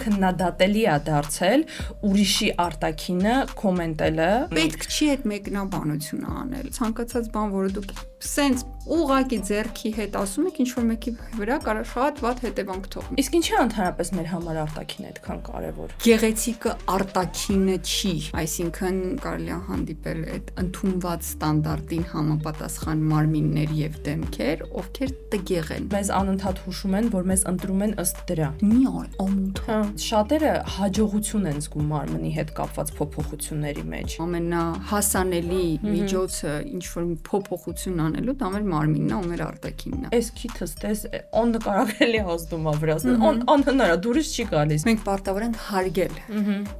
քննադատելի է դարձել ուրիշի արտաքինը կոմենտելը։ Պետք չի այդ մեկնաբանությունը անել։ Ցանկացած բան, որը դուք սենց ուղղակի ձեռքի հետ ասում եք, ինչ որ մեկի վրա կարող շատ վատ հետևանք թողնի։ Իսկ ինչի ընդհանրապես մեր համար արտաքինը այդքան կարևոր։ Գեղեցիկը արտաքինը չի, այսինքն կարելի է հանդիպել այդ ընդունված ստանդարտին համապատասխան մարմիններ եւ դեմքեր, ովքեր տգեղ են։ Մեզ անընդհատ հուշում են, որ մեզ ընտրում են ըստ դրա։ Մի անընդհատ։ Շատերը հաջողություն են զգում մարմնի հետ կապված փոփոխությունների մեջ։ Ամենահասանելի միջոցը ինչ որ փոփոխություն անելու դա մեր մարմինն է ու մեր արտաքինն է։ Այս քիթս դες on նկարագրելի ազդում է վրաս։ Անհնար է, դուրս չի գալիս։ Մենք պարտավոր ենք հարգել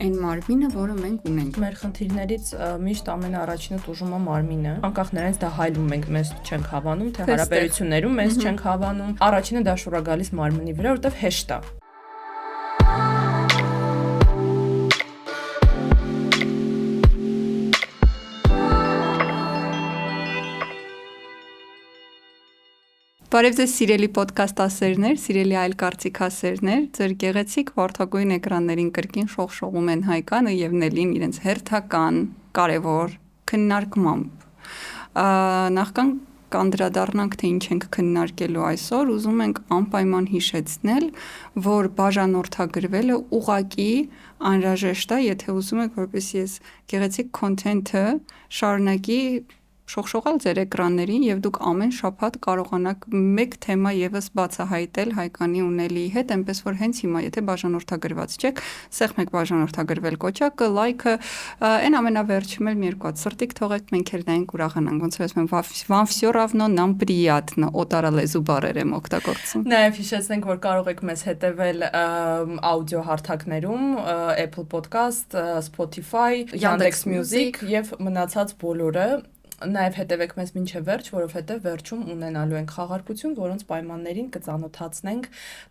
այն մարմինը, որը մենք ունենք։ Մեր խնդիրներից միշտ ամենաառաջինը տուժում է մարմինը։ Անկախ նրանից դա հայլում ենք, մեզ չենք հավանում, թե հարաբերություններում մեզ չենք հավանում։ Առաջինը դա շուռա գալիս մարմնի վրա, որովհետև հեշտ է։ Բարև ձեզ սիրելի ոդկասթասերներ, սիրելի այլ կարծիքասերներ, ձեր գեղեցիկ վարդագույն էկրաններին կրկին շողշողում են Հայկանը եւ Նելին իրենց հերթական կարևոր քննարկմամբ։ Նախքան կանդրադառնանք, թե ինչ ենք քննարկելու այսօր, ուզում ենք անպայման հիշեցնել, որ բաժանորդագրվելը ուղղակի անհրաժեշտ է, եթե ուզում եք, որպեսզի այս գեղեցիկ քոնթենթը շարունակի շողշողալ ձեր էկրաններին եւ դուք ամեն շաբաթ կարողանաք մեկ թեմա եւս բացահայտել Հայկանի ու Նելիի հետ, այնպես որ հենց հիմա եթե բաժանորդագրված չեք, սեղմեք բաժանորդագրվել կոճակը, լայքը, այն ամենավերջում էլ մի երկու հատ սրտիկ թողեք, մենք էլ նայենք ուրախանանք, ոնց որ ասում вам всё равно, нам приятно, օտարալեզու բառեր եմ օգտագործում։ Նաեւ հիշեցնենք, որ կարող եք մեզ հետևել աուդիո հարթակներում, Apple Podcast, Spotify, Yandex.Music եւ մնացած բոլորը։ Նաև հետևեք մեզ մինչև վերջ, որովհետև վերջում ունենալու ենք խաղարկություն, որոնց պայմաններին կծանոթացնենք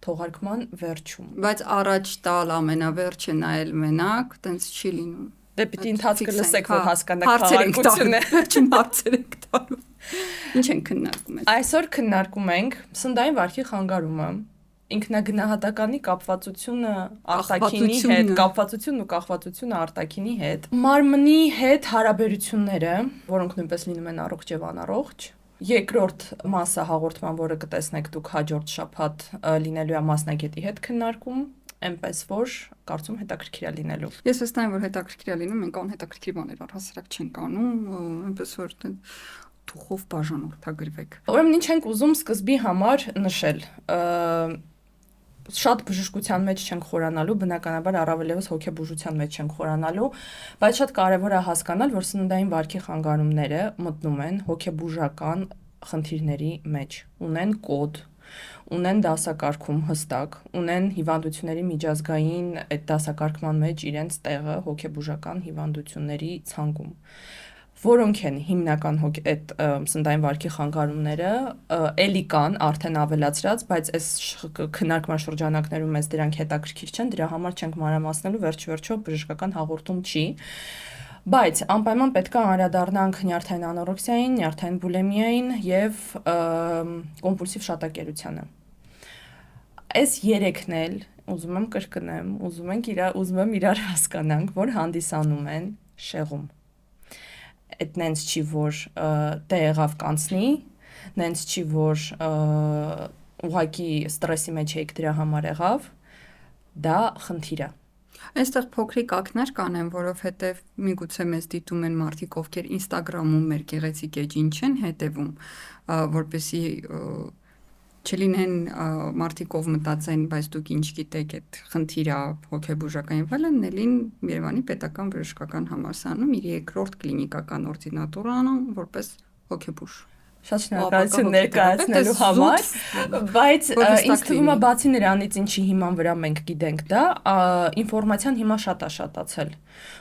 թողարկման վերջում։ Բայց առաջ տալ ամենավերջը նայել մենակ, տենց չի լինում։ Դե պիտի ընթացքը լսեք, որ հասկանաք խաղարկությունը։ Վերջում հարցեր ենք տալու։ Ինչ ենք քննարկում այս։ Այսօր քննարկում ենք սննդային վարքի խանգարումը, ինքնագնահատականի կապվածությունը արտաքինի հետ, կապվածությունն ու կախվածությունը արտաքինի հետ, մարմնի հետ հարաբերությունները, որոնք նույնպես լինում են առողջ եւ անառողջ։ Երկրորդ մասը հաղորդման, որը կտեսնեք դուք հաջորդ շաբաթ լինելու է մասնագետի հետ քննարկում, այնպես որ կարծում հետաքրքիր է լինելու։ Ես վստահ եմ, որ հետաքրքիր է լինում, մենք անհետաքրքիր բաներ առհասարակ չենք անում, այնպես որ թուխով բաժանորդագրվեք։ Ուրեմն ինչ ենք ուզում սկզբի համար նշել։ Շատ բժշկության մեջ չենք խորանալու, բնականաբար առավել ևս հոգեբուժության մեջ չենք խորանալու, բայց շատ կարևոր է հասկանալ, որ սննդային վարքի խանգարումները մտնում են հոգեբուժական խնդիրների մեջ, ունեն կոդ, ունեն դասակարգում հստակ, ունեն հիվանդությունների միջազգային այդ դասակարգման մեջ իրենց տեղը հոգեբուժական հիվանդությունների ցանկում։ Որոնք են հիմնական այդ սննդային վարքի խանգարումները, էլի կան արդեն ավելացրած, բայց այս քննարկման շրջանակներում մեզ դրանք հետաքրքիր չեն, դրա համար չենք մանրամասնելու, վերջ-վերջո բժշկական հաղորդում չի, բայց անպայման պետք է անդրադառնանք նյարդային անորեքսիային, նյարդային բուլիմիային եւ կոմպուլսիվ շատակերությանը։ Այս երեքն էլ ուզում եմ կրկնեմ, ուզում եմ իրար հասկանանք, որ հանդիսանում են շեղում։ Այդ նենց չի, որ դե եղավ կանցնի, նենց չի, որ ուղղակի ստրեսի մեջ եք դրա համար եղավ, դա խնդիր է։ Այստեղ փոքրիկ ակնարկ կանեմ, որովհետև միգուցե մեզ դիտում են մարդիկ, ովքեր Instagram-ում մեր գեղեցիկ էջին չեն հետևում, որպեսզի չլինեն մարդիկ, ով մտածեն, բայց դուք ինչ գիտեք, այդ խնդիրը հոգեբուժական եւ այլն, Նելին Երևանի պետական բժշկական համալսարանում իր երկրորդ կլինիկական օրդինատուր անում որպես հոգեբուժ։ Շատ շնորհակալություն ներկայացնելու համար, բայց ինձ թվում է բացի նրանից, ինչի հիման վրա մենք գիտենք դա, ինֆորմացիան հիմա շատ է շատացել։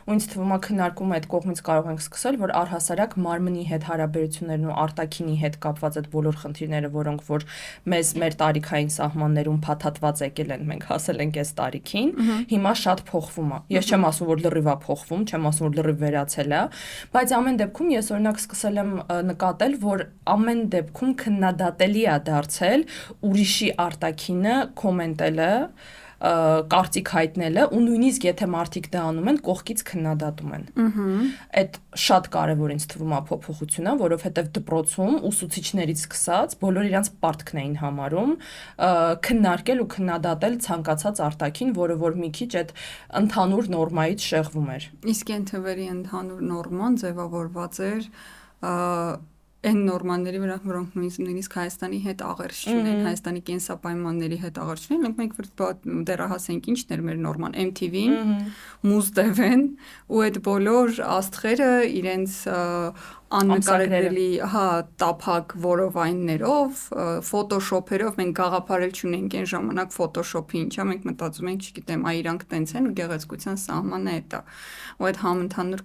Ու ինձ թվում է քննարկումը այդ կողմից կարող ենք սկսել, որ առհասարակ մարմնի հետ հարաբերություններն ու արտաքինի հետ կապված այդ բոլոր խնդիրները, որոնք որ մեզ մեր տարիքային սահմաններում փաթաթված եկել են, մենք հասել ենք այս տարիքին, հիմա շատ փոխվում է։ Ես չեմ ասում, որ լրիվ է փոխվում, չեմ ասում, որ լրիվ վերացել է, բայց ամեն դեպքում ես օրինակ սկսել եմ նկատել, որ ամեն դեպքում քննադատելի է դարձել ուրիշի արտաքինը կոմենտելը, կարծիք հայտնելը ու նույնիսկ եթե մարդիկ դա անում են, կողքից քննադատում են։ Այդ շատ կարևոր ինձ թվում է փոփոխությունն, որովհետև դպրոցում ուսուցիչներից սկսած բոլոր իրանց պարտքն էին համարում քննարկել ու քննադատել ցանկացած արտաքին, որը որ մի քիչ այդ ընդհանուր նորմայից շեղվում էր։ Իսկ այն թվերի ընդհանուր նորման ձևավորված էր այն նորմաների վրա, որոնք նույնիսկ Հայաստանի հետ աղերս չունեն, Հայաստանի կենսապայմանների հետ աղերս չունեն, մենք դեռահաս ենք, ինչն էր մեր նորման, MTV-ն, Muz-TV-ն ու այդ բոլոր աստղերը իրենց աննկարելի, տափակ որովայններով, Photoshop-երով մենք գաղափարել չունենք այն ժամանակ Photoshop-ի ինչա, մենք մտածում ենք, չգիտեմ, իրանք տենց են ու գեղեցկության սահմանը է դա։ Ու այդ համընդհանուր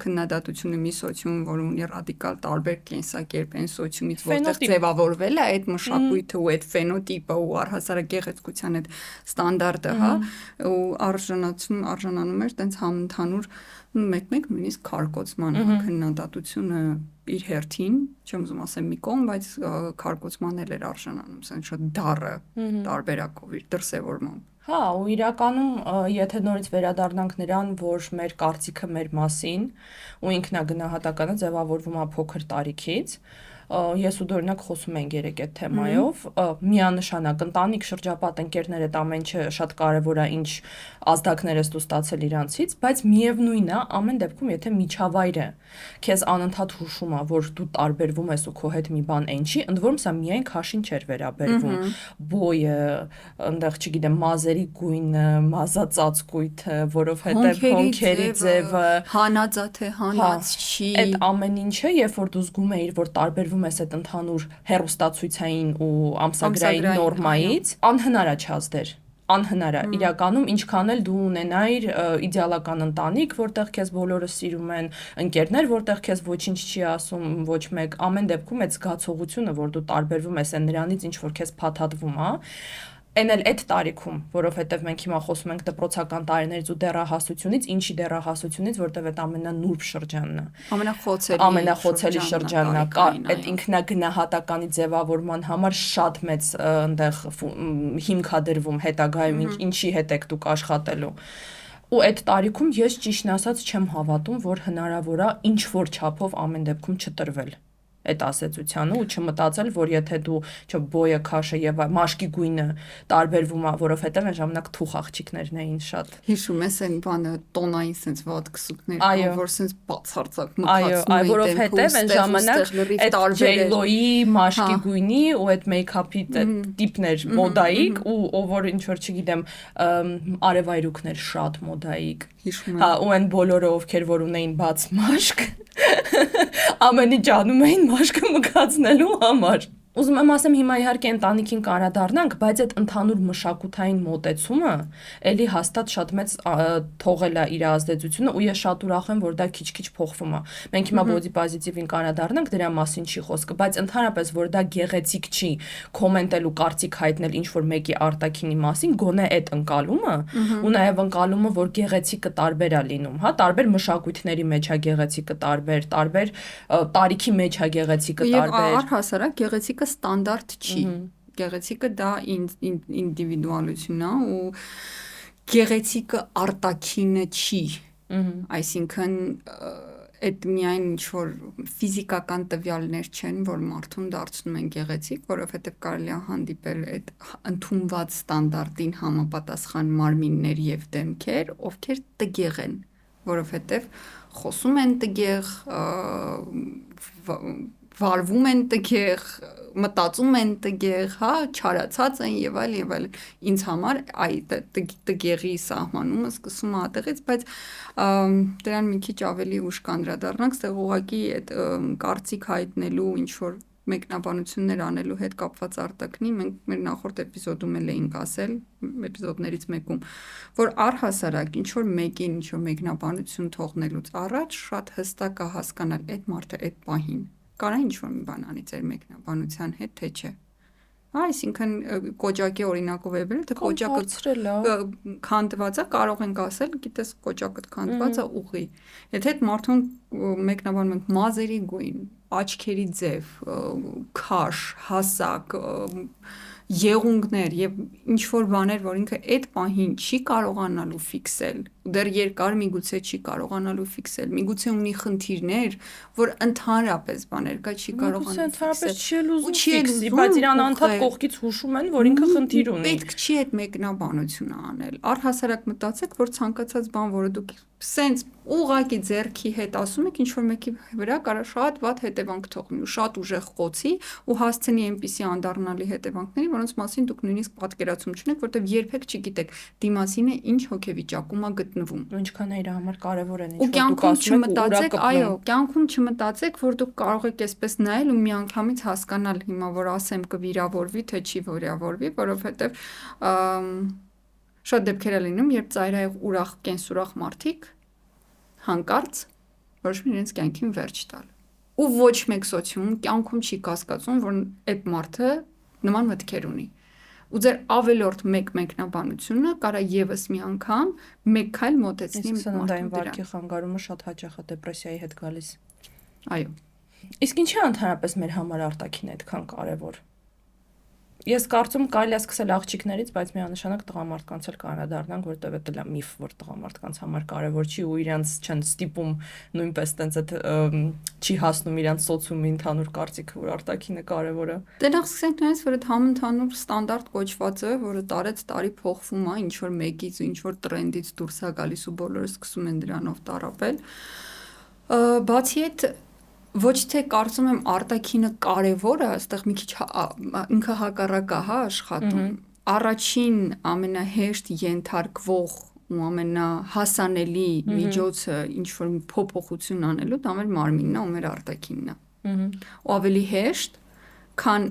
քննադատությունը մի սոցիում, որ ունի ռադիկալ տարբեր կենսակերպ են սոցիումից, որտեղ ձևավորվել է այդ մշակույթը ու այդ ֆենոտիպը ու առհասարակ գեղեցկության այդ ստանդարտը, ու արժանանում էր տենց համընդհանուր մեկ-մեկ նույնիսկ քարկոծման քննադատությունը իր հերթին, չեմ ուզում ասեմ մի կողմ, բայց քարկոծման էլ էր արժանանում, ասեն շատ դառը տարբերակով իր դրսևորմամբ։ Հա, ու իրականում, եթե նորից վերադառնանք նրան, որ մեր կարծիքը մեր մասին ու ինքնագնահատականը ձևավորվում է փոքր տարիքից, ես ու դորինակ խոսում ենք երեք այդ թեմայով, միանշանակ ընտանիք, շրջապատ, ընկերներ այդ ամեն ինչը շատ կարևոր է, ինչ ազդակներ ես դու ստացել իրանցից, բայց միևնույնն է, ամեն դեպքում եթե միջավայրը քեզ անընդհատ հուշում է, որ դու տարբերվում ես ու քո հետ մի բան այն չի, ընդ որում սա միայն քաշին չէր վերաբերվում, բոյը, այնտեղ չգիտեմ, մազերի գույնը, մազածածկույթը, որովհետև հոնքերի ձևը, հանածա թե հանած չի, այդ ամեն ինչը, երբ որ դու զգում ես, որ տարբերվում ես այդ ընդհանուր հեռուստացույցային ու ամսագրային նորմայից, անհնար է չազդեր։ Անհնար է, իրականում ինչքան էլ դու ունենայիր իդեալական ընտանիք, որտեղ քեզ բոլորը սիրում են, ընկերներ, որտեղ քեզ ոչինչ չի ասում, ոչ մեկ, ամեն դեպքում այդ զգացողությունը, որ դու տարբերվում ես այն նրանից, ինչ որ քեզ փաթաթվում է, այն էլ այդ տարիքում, որովհետև մենք հիմա խոսում ենք դպրոցական տարիներից ու դեռահասությունից, ինչի դեռահասությունից, որտեղ այդ ամենանուրբ շրջանն է։ Ամենախոցելի շրջանն է, այդ ինքնագնահատականի ձևավորման համար շատ մեծ այնտեղ հիմք է դրվում հետագայում, ինչի հետ եք դուք աշխատելու։ Ու այդ տարիքում ես ճիշտն ասած չեմ հավատում, որ հնարավոր է ինչ որ չափով ամեն դեպքում չտրվել այդ ասեցությանը ու չմտածել, որ եթե դու բոյը, քաշը եւ մաշկի գույնը տարբերվում է, որովհետեւ այն ժամանակ թուխ աղջիկներն էին շատ։ Հիշում ես այն բանը տոնային sense վատկսուկներ, որ sense բացարձակ մտածում էին, որովհետեւ այն ժամանակ այդ J-Lo-ի մաշկի գույնի ու այդ մեյքափի տիպներ մոդայիկ ու ով որ ինչ որ չգիտեմ արևայրուքներ շատ մոդայիկ։ Հա, ու այն բոլորը ովքեր որ ունեին բաց մաշկ ամեն ինչ անում էին մաշկը մկացնելու համար։ Ուզում եմ ասեմ հիմա իհարկե ընտանիքին կանրադառնանք, բայց այդ ընդհանուր մշակութային մոտեցումը էլի հաստատ շատ մեծ թողել է իր ազդեցությունը ու ես շատ ուրախ եմ, որ դա քիչ-քիչ փոխվում է։ Մենք հիմա body positive-ին կանրադառնանք, դրա մասին չի խոսքը, բայց ընդհանրապես որ դա գեղեցիկ չի կոմենտել ու կարծիք հայտնել ինչ որ մեկի արտաքինի մասին, գոնե այդ ընկալումը ու նաև ընկալումը, որ գեղեցիկը տարբեր է լինում, հա, տարբեր մշակույթների մեջ է գեղեցիկը տարբեր, տարբեր տարիքի մեջ է գեղեցիկը տարբեր։ Եվ առհասարակ գեղեցիկը ստանդարտ չի, գեղեցիկը դա ինդիվիդուալություն է ու գեղեցիկը արտաքինը չի, այսինքն այդ միայն ինչ-որ ֆիզիկական տվյալներ չեն, որ մարդուն դարձնում են գեղեցիկ, որովհետև կարելի է հանդիպել այդ ընդունված ստանդարտին համապատասխան մարմիններ և դեմքեր, ովքեր տգեղ են, որովհետև խոսում են տգեղ, վարվում են տգեղ, մտածում են տգեղ, հա, չարացած են եւ այլ, ինձ համար այդ տգեղի սահմանումը սկսում է այդտեղից, բայց դրան մի քիչ ավելի ուշ կանդրադառնանք, ստեղ ուղղակի այդ կարծիք հայտնելու ինչ որ մեկնաբանություններ անելու հետ կապված արտաքնի մենք մեր նախորդ էպիզոդում էլ էինք ասել, էպիզոդներից մեկում, որ առհասարակ ինչ որ մեկին ինչ որ մեկնաբանություն թողնելուց առաջ շատ հստակ է հասկանալ այդ մարդը այդ պահին կարա ինչ որ մի բան անի ձեր մեկնաբանության հետ, թե չէ։ Այսինքն կոճակի օրինակով է բերել, թե կոճակը քանդված է, կարող ենք ասել, գիտես կոճակը քանդված է ուղի։ Եթե այդ մարդուն մեկնաբանում ենք մազերի գույն, աչքերի ձև, քաշ, հասակ, եղունգներ եւ ինչ որ բաներ, որ ինքը այդ պահին չի կարողանալու ֆիքսել, դեռ երկար միգուցե չի կարողանալու ֆիքսել, միգուցե ունի խնդիրներ, որ ընդհանրապես բաներ կա չի կարողանում ընդհանրապես չի ուզում ֆիքսի, բայց իրան անդադ կողքից հուշում են, որ ինքը խնդիր ունի։ Պետք չի այդ մեկնաբանությունը անել։ Առհասարակ մտածեք, որ ցանկացած բան, որը դուք սենց ուղակի ձեռքի հետ ասում եք, ինչ որ մեկի վրա կարա շատ վատ հետևանք թողնի ու շատ ուժեղ խոցի ու հասցնի այնպիսի անդառնալի հետևանքների, որոնց մասին դուք նույնիսկ պատկերացում չունեք, որտեղ երբեք չգիտեք դիմասինը ինչ հոգեվիճակում է գտնվում։ Ինչքան է իր համար կարևոր է, ինչ որ դուք ասում եք, այո, կյանքում չմտածեք, որ դուք կարող եք այսպես նայել ու միանգամից հասկանալ հիմա, որ ասեմ կվիրավորվի, թե չի վիրավորվի, որովհետև շատ դեպքեր է լինում, երբ ծայրահեղ ուրախ, կենսուրախ մարդիկ հանկարծ որոշում իրենց կյանքին վերջ տալ։ Ու ոչ մեկ սոցիում կյանքում չի կասկածում, որ այդ մարդը նման մտքեր ունի։ Ու ձեր ավելորդ մեկ մեկնաբանությունը կարա եւս մի անգամ մեկ քայլ մոտեցնի մարդուն վարքի խանգարումը շատ հաճախ է դեպրեսիայի հետ գալիս։ Այո։ Իսկ ինչի ընդհանրապես մեր համար արտաքինը այդքան կարևոր։ Ես կարծում կարելի է սկսել աղջիկներից, բայց միանշանակ տղամարդկանց էլ կանադառնանք, որտեղ դա լա միֆ, որ տղամարդկանց համար կարևոր չի ու իրենց չեն ստիպում նույնպես տենց այդ չի հասնում իրենց սոցիումի ընդհանուր կարծիքը, որ արտաքինը կարևոր է։ Դրանք սկսենք նայած, որ այդ համընդհանուր ստանդարտ կոչվածը, որը տարեց տարի փոխվում է, ինչ որ մեկից ու ինչ որ տրենդից դուրս է գալիս ու բոլորը սկսում են դրանով տառապել։ Բացի այդ ոչ թե կարծում եմ արտաքինը կարևոր է, այստեղ մի քիչ ինքը հակառակ է, աշխատում։ Առաջին ամենահեշտ ենթարկվող ու ամենահասանելի միջոցը ինչ որ փոփոխություն անելու դա մեր մարմինն է ու մեր արտաքինն է։ Ու ավելի հեշտ, քան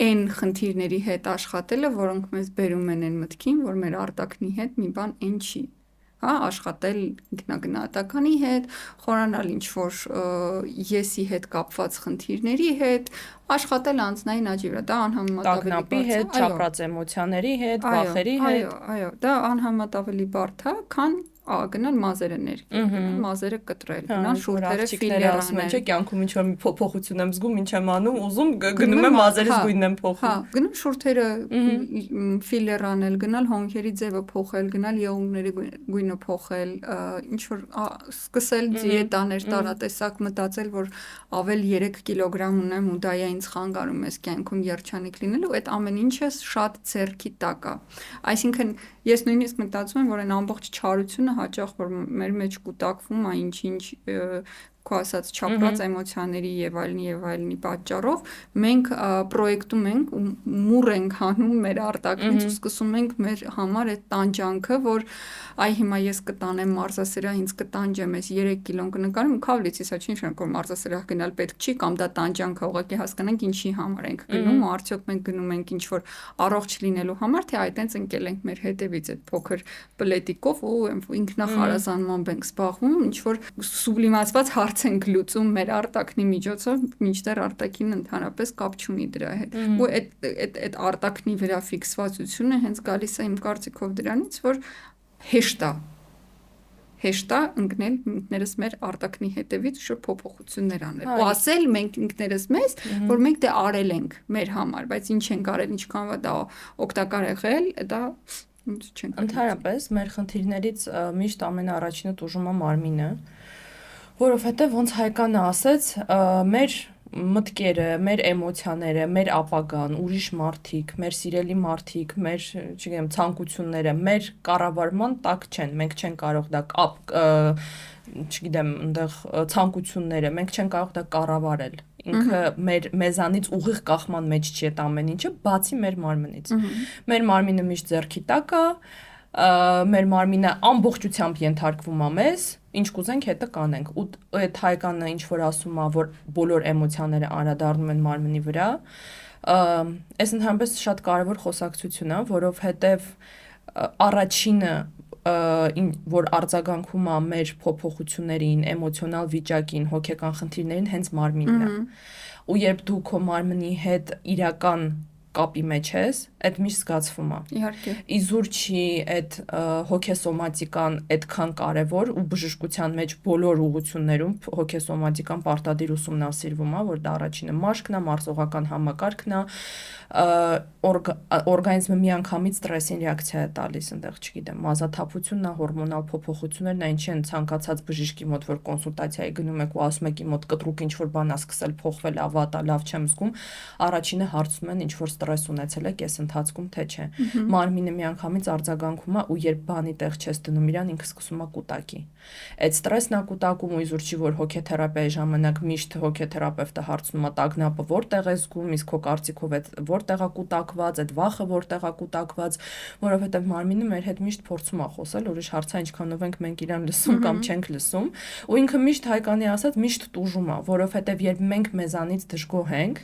այն խնդիրների հետ աշխատելը, որոնք մեզ բերում են այն մտքին, որ մեր արտաքնի հետ մի բան այն չի։ Աշխատել ինքնագնահատականի հետ, խորանալ ինչ որ եսի հետ կապված խնդիրների հետ, աշխատել անձնային աճի վրա, դա անհամեմատ ավելի բարդ է, հետ, չապրած էմոցիաների հետ, վախերի հետ։ Այո, դա անհամեմատ ավելի բարդ է, քան գնալ մազերը ներկել, մազերը կտրել, գնալ շուրթերը ֆիլեր անել։ Չէ, կյանքում ինչ որ մի փոփոխություն եմ զգում, ինչ եմ անում, ուզում գնում եմ մազերից գույնն եմ փոխում։ Գնում շուրթերը ֆիլեր անել, գնալ հոնքերի ձևը փոխել, գնալ եղունգների գույնը փոխել, ինչ որ սկսել դիետաներ տարատեսակ մտածել, որ ավել 3 կիլոգրամ ունեմ ու դա է ինձ խանգարում ես կյանքում երջանիկ լինելու, այդ ամեն ինչը շատ ձեռքի տակ է։ Այսինքն ես նույնիսկ մտածում եմ, որ այն ամբողջ չարությունը հաճախ որ մեր մեջ կուտակվում է ինչ-ինչ քո ասած չապրած էմոցիաների եւ այլնի պատճառով մենք պրոյեկտում ենք ու մուռ ենք հանում մեր արտաքնից ու սկսում ենք մեր համար այդ տանջանքը, որ այ հիմա ես կտանեմ մարզասրահ, ինձ կտանջեմ, ես 3 կիլոն կնկարեմ ու քավլիցից հա չի նշանակում որ մարզասրահ գնալ պետք չի կամ դա տանջանք է, ուղղակի հասկանանք ինչի համար ենք գնում ու արդյոք մենք գնում ենք ինչ որ առողջ լինելու համար, թե այտենց ընկել ենք մեր հետևից այդ փոքր պլետիկով ու ինքնախարազանմամբ ենք զբաղվում, ինչ որ սուբլիմացված հարց ենք լուծում մեր արտաքնի միջոցով, մինչդեռ արտաքինը ընդհանրապես կապ չունի դրա հետ։ Ու այդ արտաքնի վրա ֆիքսվածությունը հենց գալիս է իմ կարծիքով դրանից, որ հեշտ է ընկնել ինքներս մեր արտաքնի հետևից շուտ փոփոխություններ անել։ Ու ասել մենք ինքներս մեզ, որ մենք դե արել ենք մեր համար, բայց ինչ ենք արել, ինչքան դա օգտակար եղել, դա չենք։ Ընդհանրապես մեր խնդիրներից միշտ ամենաառաջինը տուժում է մարմինը, որովհետև ոնց Հայկանը ասեց, մեր մտքերը, մեր էմոցիաները, մեր ապագան, ուրիշ մարդիկ, մեր սիրելի մարդիկ, մեր, չգիտեմ, ցանկությունները, մեր կառավարման տակ չեն, մենք չենք կարող դա չգիտեմ, այնտեղ ցանկությունները, մենք չենք կարող դա կառավարել։ Ինքը մեզանից ուղիղ կախման մեջ չի այդ ամեն ինչը, բացի մեր մարմնից։ Մեր մարմինը միշտ ձեռքի տակ է, մեր մարմինը ամբողջությամբ ենթարկվում է մեզ, ինչ կուզենք հետը կանենք։ Ու այդ Հայկանը ինչ որ ասում է, որ բոլոր էմոցիաները անդրադառնում են մարմնի վրա, այս ընդհանրապես շատ կարևոր խոսակցություն է, որովհետև առաջինը որ արձագանքում է մեր փոփոխություններին, էմոցիոնալ վիճակին, հոգեկան խնդիրներին հենց մարմինն է։ Ու երբ դու քո մարմնի հետ իրական կապի մեջ ես, այդ միշտ զգացվում է։ Իհարկե։ Իզուր չի այդ հոգեսոմատիկան այդքան կարևոր ու բժշկության մեջ բոլոր ուղղություններում հոգեսոմատիկան պարտադիր ուսումնասիրվում է, որ դա առաջինը մաշկն է, մարզողական համակարգն է, օրգանիզմը միանգամից ստրեսին ռեակցիա է տալիս, այնտեղ չգիտեմ, մազաթափությունն է, հորմոնալ փոփոխություններն է, ինչի են ցանկացած բժշկի մոտ, որ կոնսուլտացիայի գնում եք ու ասում եք իմ մոտ կտրուկ ինչ որ բան է սկսել փոխվել, ավատ է, լավ չեմ զգում, առաջինը հարցնում են ինչ որ ստրես ունեցել եք, այս ընթացքում թե չէ։ Մարմինը միանգամից արձագանքում է ու երբ բանի տեղ չես դնում իրան, ինքը սկսում է կուտակի։ Այդ ստրեսն է կուտակում ու իզուր չի, որ հոգեթերապիայի ժամանակ միշտ հոգեթերապևտը հարցնում է տագնապը որտեղ է զգում, իսկ քո կարծիքով այդ որտեղ է կուտակված, այդ վախը որտեղ է կուտակված, որովհետև մարմինը մեր հետ միշտ փորձում է խոսել, ուրիշ հարցը ինչքանով ենք մենք իրան լսում կամ չենք լսում, ու ինքը միշտ հայկանի ասած միշտ տուժում է, որովհետև երբ մենք մեզանից դժգոհ ենք,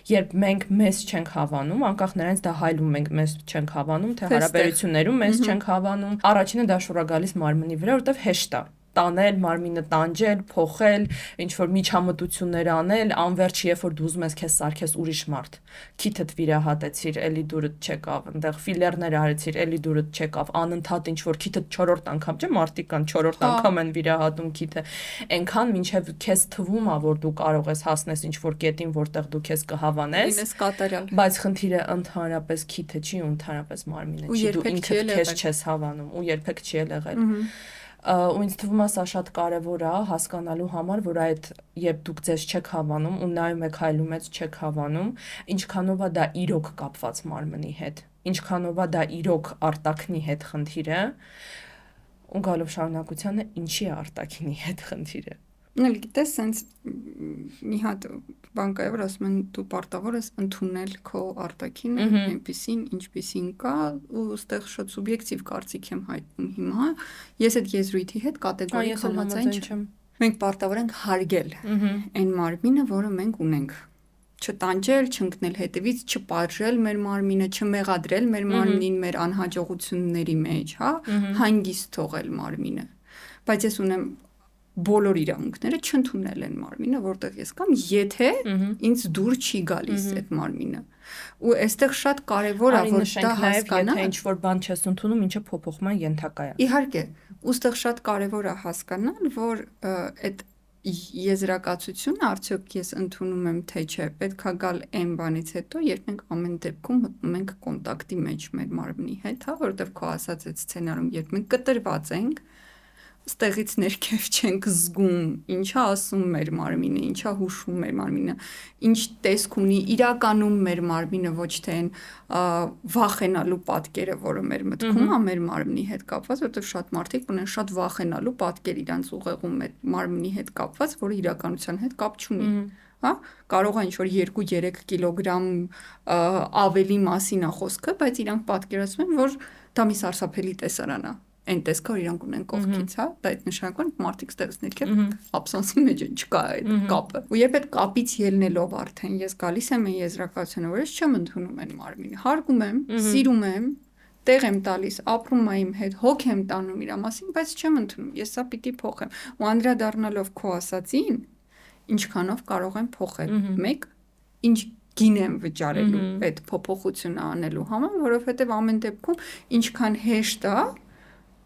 երբ մենք մեզ չենք հավանում, անկախ նրանից դա հայլում մենք մեզ չենք հավանում, թե հարաբերություններում մեզ չենք հավանում, առաջինը դա շուռա գալիս մարմնի վրա, որովհետև հեշտ է տանել, մարմինը տանջել, փոխել, ինչ որ միջամտություններ անել, անverջ երբ որ դու ուզում ես քեզ սարքես ուրիշ մարդ, քիթդ վիրահատեցիր, էլի դուրդ չեկավ, այնտեղ ֆիլերներ արեցիր, էլի դուրդ չեկավ, անընդհատ ինչ որ քիթդ 4-րդ անգամ, չէ՞, մարդիկ կան 4-րդ անգամ են վիրահատում քիթը, այնքան մինչև քեզ թվում է, որ դու կարող ես հասնես ինչ որ կետին, որտեղ դու քեզ կհավանես, ինձ կատարյալ, բայց խնդիրը ընդհանրապես քիթը չի, ընդհանրապես մարմինը չի, դու ինքդ քեզ չես հավանում ու երբեք չի եղել։ Ու ինձ թվում է սա շատ կարևոր է հասկանալու համար, որ այդ երբ դուք ձեզ չեք հավանում ու նայում եք հայլում եք չեք հավանում, ինչքանով է դա իրոք կապված մարմնի հետ, ինչքանով է դա իրոք արտաքնի հետ խնդիրը, ու գալով շարունակությանը ինչի է արտաքինի հետ խնդիրը։ Նել գիտես, սենց մի հատ բան կա, որ ասում են դու պարտավոր ես ընդունել քո արտաքինը, այնպեսին, ինչպեսին կա, ու այստեղ շատ սուբյեկտիվ կարծիք եմ հայտնում հիմա։ Ես այդ եզրույթի հետ կատեգորիկ համաձայն չեմ։ Մենք պարտավոր ենք հարգել այն մարմինը, որը մենք ունենք։ Չտանջել, չընկնել հետևից, չպարժել մեր մարմինը, չմեղադրել մեր մարմնին մեր անհաջողությունների մեջ, հա, հանգիստ թողել մարմինը։ Բայց ես ունեմ բոլոր իրավունքները չընդունել են մարմինը, որտեղ ես կամ եթե ինձ դուր չի գալիս այդ մարմինը։ Ու այստեղ շատ կարևոր է որ դա հասկանալ, եթե ինչ որ բան չես ընդունում, ինչը փոփոխման ենթակա է։ Իհարկե, ուստեղ շատ կարևոր է հասկանալ, որ այդ եզրակացությունը արդյոք ես ընդունում եմ թե չէ, պետքա գալ այն բանից հետո, երբ մենք ամեն դեպքում մտնում ենք կոնտակտի մեջ մեր մարմնի հետ, հա, որովհետև քո ասած այդ սցենարում, երբ մենք կտրված ենք, ստեղից ներքև չենք զգում, ինչա ասում մեր մարմինը, ինչա հուշում մեր մարմինը, ինչ տեսք ունի իրականում մեր մարմինը, ոչ թե այն վախենալու պատկերը, որը մեր մտքում է մեր մարմնի հետ կապված, որովհետև շատ մարդիկ ունեն շատ վախենալու պատկեր իրանց ուղեղում այդ մարմնի հետ կապված, որը իրականության հետ կապ չունի, հա, կարող է ինչ-որ 2-3 կիլոգրամ ավելի մասին է խոսքը, բայց իրանք պատկերացնում են, որ դա մի սարսափելի տեսարան է։ Այն տեսքը, որ իրանք ունեն կողքից, հա, դա այդ նշանակում է մարդիկ ստեղծ ներքև աբսանսի մեջ չկա այդ կապը։ Ու երբ այդ կապից ելնելով արդեն ես գալիս եմ այն եզրակացությունը, որ ես չեմ ընդունում այն մարմինը, հարգում եմ, սիրում եմ, տեղ եմ տալիս, ապրում եմ իմ հետ, հոգ եմ տանում իր մասին, բայց չեմ ընդունում, ես սա պիտի փոխեմ։ Ու անդրադառնալով քո ասածին, ինչքանով կարող եմ փոխել։ Մեկ, ինչ գին եմ վճարելու այդ փոփոխությունը անելու համար, որովհետև ամեն դեպքում ինչքան հեշտ է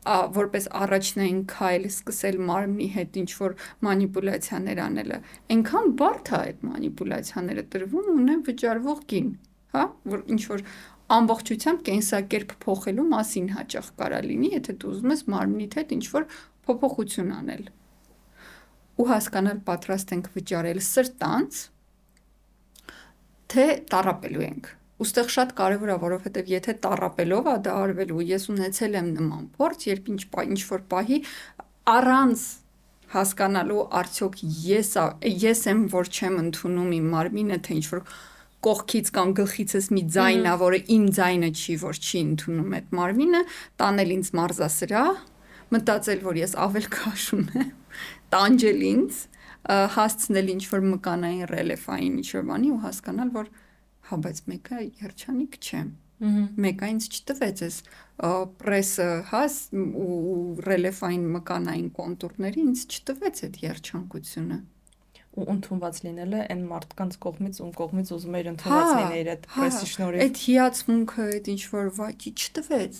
որպես առաջնային քայլ սկսել մարմնի հետ ինչ-որ մանիպուլյացիաներ անելը, այնքան բարդ է այդ մանիպուլյացիաները տրվում ունեն վճարվող գին, հա, որ ինչ-որ ամբողջությամբ կենսակերպ փոխելու մասին հաճախ կարա լինի, եթե դու ուզում ես մարմնիդ հետ ինչ-որ փոփոխություն անել։ Ու հասկանալ պատրաստ ենք վճարել սրտանց, թե տառապելու ենք։ Ոստեղ շատ կարևոր է, որովհետև եթե տառապելով է դա արվելու, ես ունեցել եմ նման փորձ, երբ ինչ-որ պահի առանց հասկանալու արդյոք ես եմ, որ չեմ ընդունում իմ մարմինը, թե ինչ-որ կողքից կամ գլխիցս մի ձայն է, որը իմ ձայնը չի, որ չի ընդունում այդ մարմինը, տանել ինձ մարզասրահ, մտածել, որ ես ավել քաշում եմ, տանջել ինձ, հասցնել ինչ-որ մկանային ռելեֆային ինչ-որ բանի ու հասկանալ, որ հա, բայց մեկը երջանիկ չէ, մեկը ինձ չտվեց ես պրեսը, հա, ու ռելեֆային մկանային կոնտուրների ինձ չտվեց այդ երջանկությունը։ ու ընդունված լինելը այն մարդկանց կողմից ում կողմից ուզում էր ընդունված լինեիր այդ պրեսի շնորհիվ։ Այդ հիացմունքը, այդ ինչ որ վայ չտվեց,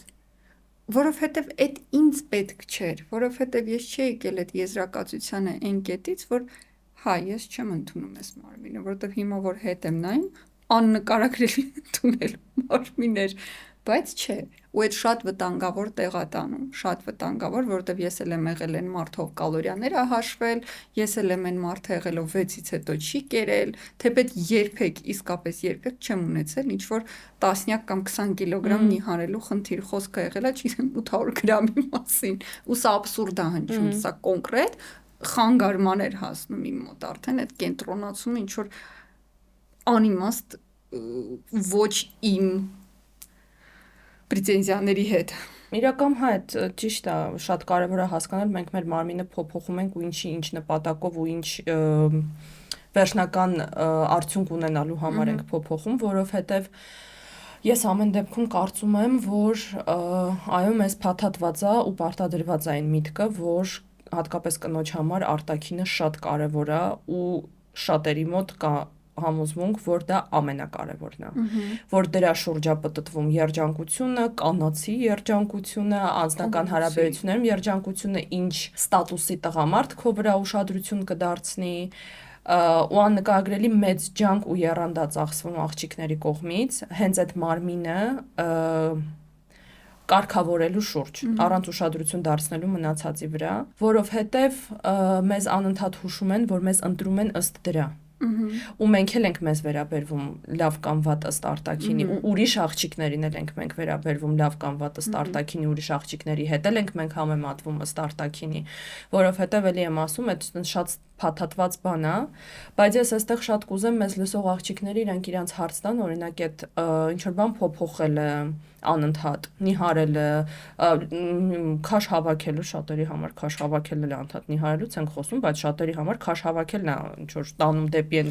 որովհետև այդ ինձ պետք չէր, որովհետև ես չէի եկել այդ եզրակացությանը այն կետից, որ ես չեմ ընդունում այս մարմինը, որովհետև հիմա որ հետ եմ նայում, աննկարագրելի ընդունել մարմին էր, բայց չէ, ու այդ շատ վտանգավոր տեղ է տանում, շատ վտանգավոր, որովհետև ես էլ եմ եղել այն մարդով կալորիաները հաշվել, ես էլ եմ այն մարդը եղել ով 6-ից հետո չի կերել, թեպետ երբեք, իսկապես երբեք չեմ ունեցել ինչ որ 10 կամ 20 կիլոգրամ նիհարելու խնդիր, խոսքը եղել է, չգիտեմ 800 գրամի մասին, ու սա աբսուրդ է հնչում, սա կոնկրետ խանգարման էր հասնում իմ մոտ արդեն այդ կենտրոնացումը ինչ որ անիմաստ ոչ իմ պրետենզիաների հետ։ Իրական այդ ճիշտ է, շատ կարևոր է հասկանալ, մենք մեր մարմինը փոփոխում ենք ու ինչ նպատակով ու ինչ վերջնական արդյունք ունենալու համար ենք փոփոխում, որովհետև ես ամեն դեպքում կարծում եմ, որ այո, մեզ փաթաթված է ու պարտադրված է այն միտքը, որ հատկապես կնոջ համար արտաքինը շատ կարևոր է ու շատերի մոտ կա համոզմունք, որ դա ամենակարևորն է, որ դրա շուրջ է պտտվում երջանկությունը, կանացի երջանկությունը, անձնական հարաբերություններում երջանկությունը, ինչ ստատուսի տղամարդ քո վրա ուշադրություն կդարձնի, ու աննկարագրելի մեծ ջանք ու եռանդա ծախսվում աղջիկների կողմից, հենց այդ մարմինը կարգավորելու շուրջ, առանց ուշադրություն դարձնելու մնացածի վրա, որովհետև մեզ անընդհատ հուշում են, որ մեզ ընտրում են ըստ դրա։ Ու մենք էլ ենք մեզ վերաբերվում լավ կամ վատ ըստ արտաքինի ու ուրիշ աղջիկներին էլ ենք մենք վերաբերվում լավ կամ վատ ըստ արտաքինի ուրիշ աղջիկների հետ էլ ենք մենք համեմատվում ըստ արտաքինի, որովհետև էլի եմ ասում, այդ շատ փաթաթված բան է, բայց ես այստեղ շատ կուզեմ մեզ լսող աղջիկները իրանք իրանց հարց տան, օրինակ այդ ինչ որ բան փոփոխելը անընդհատ, նիհարելը, քաշ հավաքելը շատերի համար քաշ հավաքելն է անընդհատ նիհարելուց ենք խոսում, բայց շատերի համար քաշ հավաքելն է ինչ որ տանում դեպի այն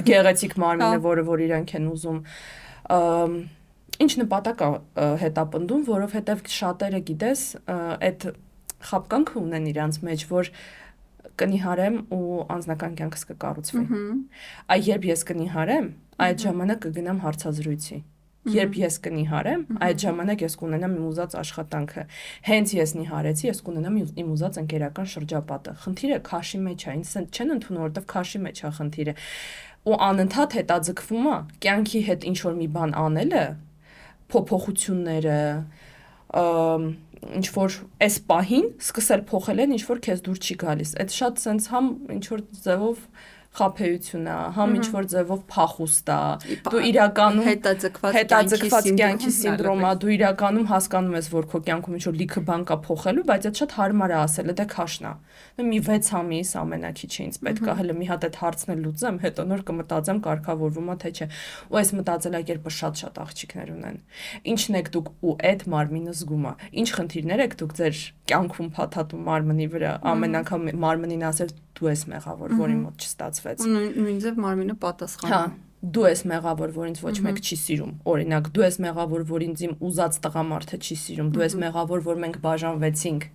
գեղեցիկ մարմինը, որ իրանք են ուզում։ Ինչ նպատակ է հետապնդում, որովհետև շատերը գիտես, այդ խաբկանքը ունեն իրանց մեջ, որ կնիհարեմ ու անձնական կյանքս կկառուցվի։ Այ երբ ես կնիհարեմ, այդ ժամանակ կգնամ հարցազրույցի։ Երբ ես կնիհարեմ, այդ ժամանակ ես կունենամ իմ ուզած աշխատանքը։ Հենց ես նիհարեցի, ես կունենամ իմ ուզած ընկերական շրջապատը։ Խնդիրը քաշի մեջ է, ինձ չեն ընդունում, որովհետև քաշի մեջ է խնդիրը։ Ու անընդհատ հետաձգվում է կյանքի հետ ինչ որ մի բան անելը, փոփոխությունները, ինչ որ այս պահին սկսել փոխել են, ինչ որ քեզ դուր չի գալիս։ Այդ շատ sense համ ինչ որ ձևով խափեություն է, համ ինչ որ ձևով փախուստ է։ Դու իրականում հետաձգված կյանքի սինդրոմ է, դու իրականում հասկանում ես, որ քո կյանքում ինչ որ լիքը բան կա փոխելու, բայց այդ շատ հարմար է ասել, դա քաշն է։ Մի 6 ամիս ամենակիչը ինձ պետք է հələ մի հատ այդ հարցն էլ լուծեմ, հետո նոր կմտածեմ կարգավորվում է թե չէ։ Ու այս մտածելակերպը շատ աղջիկներ ունեն։ Ինչն եք դուք ու այդ մարմինը զգում է։ Ինչ խնդիրներ եք դուք ձեր կյանքում փաթաթում մարմնի վրա, ամեն անգամ մարմնին ասել դու ես մեղավոր, որի մոտ չստացվեց։ Ու նույնիսկ մարմինը պատասխանում։ Հա, դու ես մեղավոր, որ ինձ ոչ մեկ չի սիրում։ Օրինակ, դու ես մեղավոր, որ ինձ իմ ուզած տղամարդը չի սիրում։ Դու ես մեղավոր, որ մենք բաժանվեցինք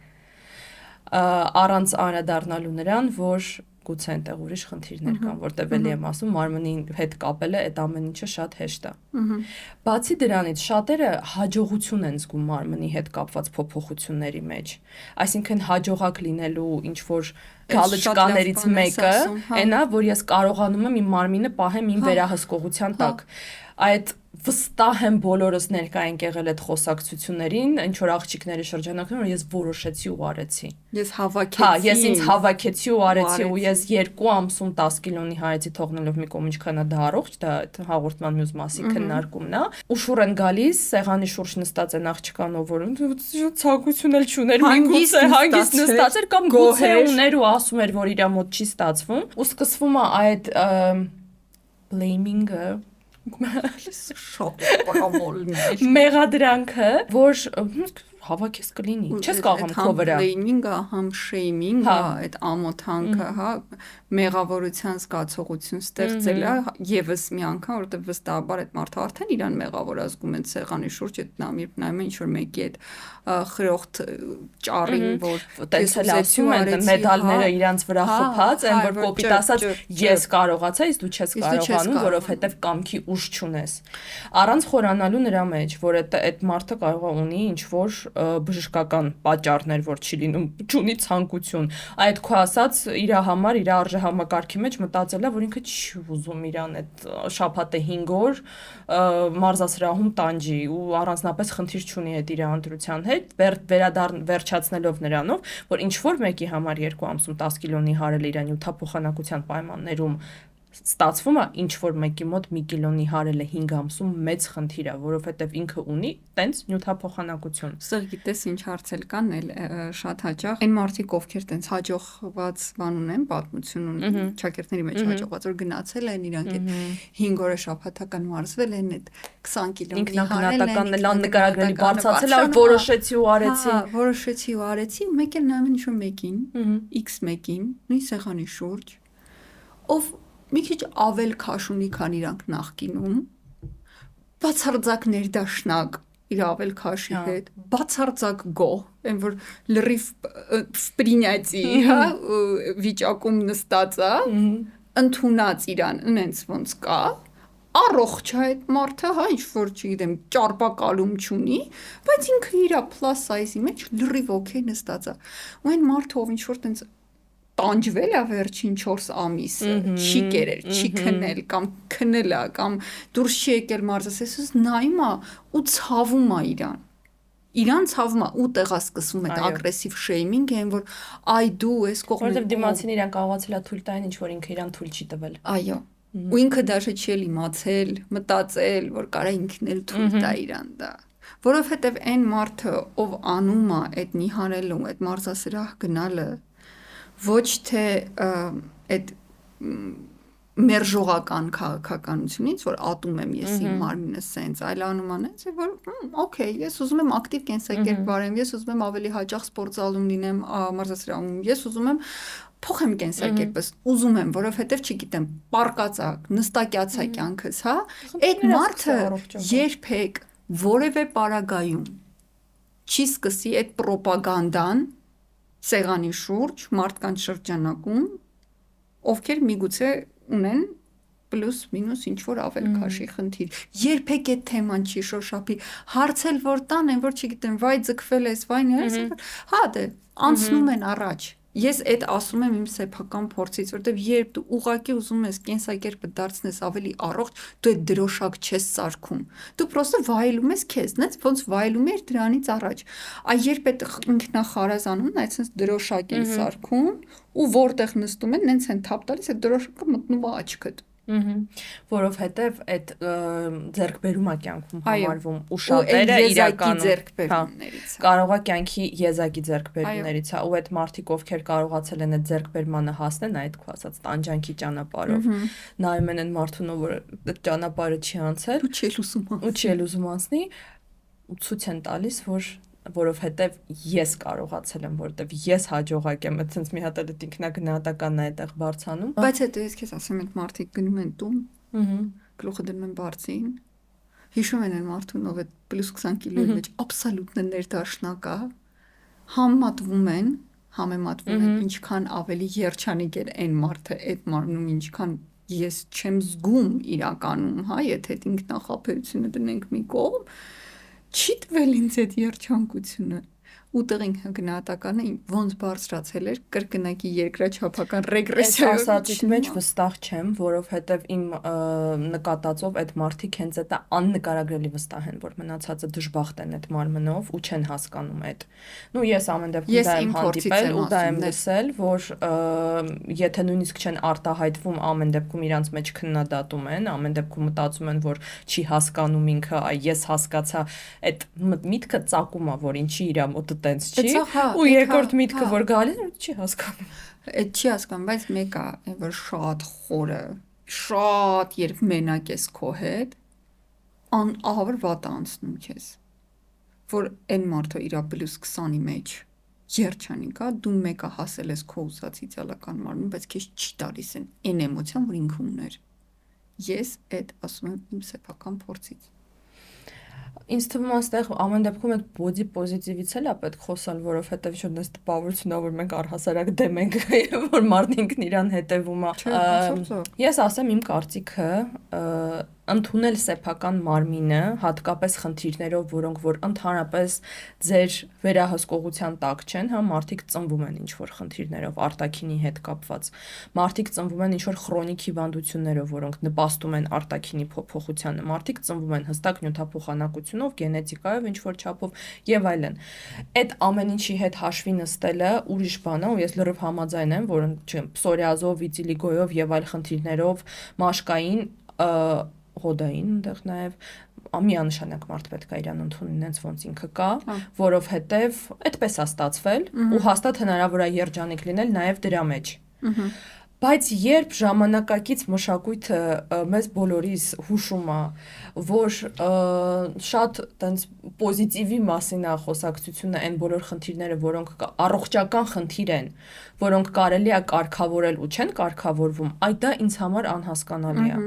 առանց անդրադառնալու նրան, որ գուցե այնտեղ ուրիշ խնդիրներ կան, որտեղ էլի եմ ասում, մարմնի հետ կապելը այդ ամեն ինչը շատ հեշտ է։ Բացի դրանից, շատերը հաջողություն են զգում մարմնի հետ կապված փոփոխությունների մեջ։ Այսինքն հաջողակ լինելու ինչ որ գալչկաներից մեկը, այն է, որ ես կարողանում եմ իմ մարմինը պահեմ իմ վերահսկողության տակ։ Այդ վստահ եմ բոլորս ներկա ենք եղել այդ խոսակցություններին, ինչ որ աղջիկների շրջանակում, որ ես որոշեցի ու արեցի։ Ես հավաքեցի։ Հա, ես ինձ հավաքեցի ու արեցի ու ես 2 ամսում 10 կիլոնի հարեցի թողնելով մի կողմ ինչքան է դա առողջ, դա հաղորդման մյուս մասի քննարկումն է։ Ու շուռ են գալիս, սեղանի շուրջ նստած են աղջկանով, որ ցանկություն էլ չուներ, միգուցե հանգիստ նստած էր կամ գուցե ուներ ու ասում էր, որ իր մոտ չի ստացվում, ու սկսվում է այդ blaming-ը շատ պարամոլներ։ Մեղադրանքը, որ հավաքես կլինի։ Չես կարող քո վրա։ Blaming-ը, համ shaming-ը, այդ ամոթանքը, հա, մեղավորության զգացողություն ստեղծելը եւս մի անգամ, որովհետեւ վստահաբար այդ մարդը արդեն իրան մեղավոր ազգում են սեղանի շուրջ, այդ նայում ինչ որ մեկի այդ խրոխտ ճառին, որ տեսել ասում են մեդալները իրանց վրա խփած են, որ կոպիտ ասած ես կարողացա, իսկ դու չես կարողանում, որովհետեւ կամքի ուժ չունես։ Առանց խորանալու նրա մեջ, որ այդ մարդը կարող է ունի ինչ որ բժշկական պատճառներ, որ չի լինում, չունի ցանկություն։ Այդ քո ասած իր համար, իր արժեհամակարգի մեջ մտածել է, որ ինքը չի ուզում իրան այդ շաբաթը 5 օր մարզասրահում տանջի ու առանձնապես խնդիր չունի այդ իր անդրության հետ, վերջացնելով նրանով, որ ինչ որ մեկի համար 2 ամսում 10 կիլոնի հարել իր նյութափոխանակության պայմաններում ստացվում է ինչ որ մեկի մոտ 1 կիլոնի հարելը 5 ամսում մեծ խնդիր է, որովհետև ինքը ունի տենց նյութափոխանակություն։ Սա գիտես ինչ հարցել կան, շատ հաճախ այն մարդիկ, ովքեր տենց հաջողված բան ունեն, պատմություն ունեն, շակերտների մեջ հաջողված, որ գնացել են իրանք այդ 5 օրը շաբաթական մարզվել են, այդ 20 կիլոնի ինքնակնատականն էլ աննկարագրելի բարձրացել, որ որոշեցի ու արեցի։ Հա, որոշեցի ու արեցի, ու մեկ էլ նայում են ինչ-որ մեկին, X մեկին, նույն սեղանի շուրջ, ով մի քիչ ավել քաշ ունի, քան իրանք նախկինում, բացարձակ ներդաշնակ իր ավել քաշի հետ, բացարձակ գոհ, այն որ լրիվ վպրինյացի, հա, վիճակում նստած է, ընդունած իրան, ինձ ոնց կա, առողջ է այդ մարդը, հա, ինչ որ չգիտեմ, ճարպակալում չունի, բայց ինքը իր plus size-ի մեջ լրիվ օքեյ նստած է։ Ու այն մարդը, ով ինչ որ տենց տանջվել է վերջին 4 ամիսը, չի կերել, չի քնել կամ քնել է կամ դուրս չի եկել մարզես, այսպես նայում է ու ցավում է իրան ցավում է ու տեղա սկսվում է ագրեսիվ շեյմինգ, այն որ այ դու ես կողմը, որովհետև դիմացին իրան կարողացել է թույլ տային, ինչ որ ինքը իրան թույլ չի տվել։ Այո։ Ու ինքը դաշը չի իմացել, մտածել, որ կարա ինքն էլ թույլ տա իրան դա։ Որովհետև այն մարդը, ով անում է այդ նիհարելուն, այդ մարզասրահ գնալը, ոչ թե այդ մերժողական քաղաքականությունից, որ ատում եմ ես իմ մարմինը սենց, այլ անում անենց, որ օքեյ, ես ուզում եմ ակտիվ կենսակերպ վարեմ, ես ուզում եմ ավելի հաճախ սպորտզալում լինեմ, մարզասրահում, ես ուզում եմ փոխեմ կենսակերպս, ուզում եմ, որովհետև չգիտեմ, պարկածակ, նստակյացա կյանքս, հա, այդ մարդը երբեք որևէ պարագայում չի սկսի այդ պրոպագանդան սեղանի շուրջ մարդկանց շրջանակում, ովքեր միգուցե ունեն պլյուս մինուս ինչ որ ավել քաշի խնդիր։ Երբեք այդ թեման չի շոշափի, հարցել որ տան են, որ չգիտեմ, վայ ձգվել ես, վայ ներես, հա դե անցնում են առաջ։ Ես այդ ասում եմ իմ սեփական փորձից, որտեվ երբ դու ուղակի ուզում ես կենսակերպը դարձնես ավելի առողջ, դու այդ դրոշակ չես սարքում։ Դու պրոստը վայելում ես քեզ, նենց ոնց վայելում ես դրանից առաջ։ Այ երբ այդ ինքնախարազանումն այդ sense դրոշակ են սարքում ու որտեղ նստում են, նենց են թափ տալիս, այդ դրոշակը մտնում է աչքդ։ Որովհետև այդ ձեռքբերումա կյանքում համարվում ու շատերը իրականում ձեռքբերումներից կարող է կյանքի եզակի ձեռքբերումներից է ու այդ մարդիկ ովքեր կարողացել են այդ ձեռքբերմանը հասնել այդ քո ասած տանջանքի ճանապարհով նայում են այն մարդուն որ այդ ճանապարհը չի անցել ու չի ուզում անցնի ու ցույց են տալիս որ որովհետև ես կարողացել եմ, որովհետև ես հաջողակ եմ, այդպես մի հատ այդ ինքնագնահատականն է այդտեղ բարձանում։ Բայց հետո ես քեզ ասեմ, այդ մարդիկ գնում են տուն, գլուխը դնում են բարձին, հիշում են այն մարդուն, ով այդ պլյուս 20 կիլոյի մեջ աբսոլյուտն ներդաշնակ է, համեմատվում են, ինչքան ավելի երջանիկ է այն մարդը այդ մարմնում, ինչքան ես չեմ զգում իրականում, հա, եթե այդ ինքնախապեյությունը դնենք մի կողմ, չի տվել ինձ այդ երջանկությունը ուտեղ ինքնագնահատականը ոնց բարձրացել էր կրկնակի երկրաչափական ռեգրեսիայով ասածից մեջ վստահ չեմ, որովհետև իմ նկատածով այդ մարդիկ հենց այդ աննկարագրելի վստահ են, որ մնացածը դժբախտ են այդ մարմնով ու չեն հասկանում այդ։ Նու ես ամեն դեպքում դա եմ հանդիպել ու դա եմ լսել, որ եթե նույնիսկ չեն արտահայտվում, ամեն դեպքում իրանց մեջ քննադատում են, ամեն դեպքում մտածում են, որ չի հասկանում ինքը, այ ես հասկացա, այդ միտքը ծակում է, որ ինչի իրա մոտ տենց չի ու երկրորդ միտքը որ գալիս չի հասկանում այդ չի հասկանում բայց մեկը որ շատ խորը շատ երբ մենակ ես քո հետ ահավոր վատ անցնում քեզ որ այն մարդը իր պլյուս 20-ի մեջ երջանիկ է, դու մեկը հասել ես քո ուզած իդեալական մարմին, բայց քեզ չի տալիս այն էմոցիան, որ ինքը ուներ։ Ես այդ ասում եմ իմ սեփական փորձից։ Ինձ թվում է, այստեղ ամեն դեպքում այդ body positive-ից էլ է պետք խոսալ, որովհետև ինչ որ տպավորությունն է, որ մենք առհասարակ դեմ ենք, որ մարդն ինքն իրան հետևում է։ Ես ասեմ իմ կարծիքը, ընդունել սեփական մարմինը, հատկապես խնդիրներով, որոնք որ ընդհանրապես ձեր վերահսկողության տակ չեն, հա, մարդիկ ծնվում են ինչ-որ խնդիրներով, արտաքինի հետ կապված։ Մարդիկ ծնվում են ինչ-որ քրոնիկ հիվանդություններով, որոնք նպաստում են արտաքինի փոփոխությանը։ Մարդիկ ծնվում են հստակ նյութափոխանակությունով, գենետիկայով, ինչ-որ չափով եւ այլն։ Այդ ամեն ինչի հետ հաշվի նստելը ուրիշ բան է, ու ես լրիվ համաձայն եմ, որ պսորիազով, վիտիլիգոյով եւ այլ խնդիրներով մաշկային հոդային այնտեղ նաև միանշանակ մարդ պետք է իրան ընդունի ինձ ոնց ինքը կա, որովհետև այդպես է ստացվել ու հաստատ հնարավոր է երջանիկ լինել նաև դրա մեջ։ Բայց երբ ժամանակակից մշակույթը մեզ բոլորիս հուշում է, որ շատ տենց պոզիտիվի մասին է խոսակցությունը այն բոլոր խնդիրները, որոնք առողջական խնդիր են, որոնք կարելի է կարգավորել ու չեն կարգավորվում, այդ դա ինձ համար անհասկանալի է,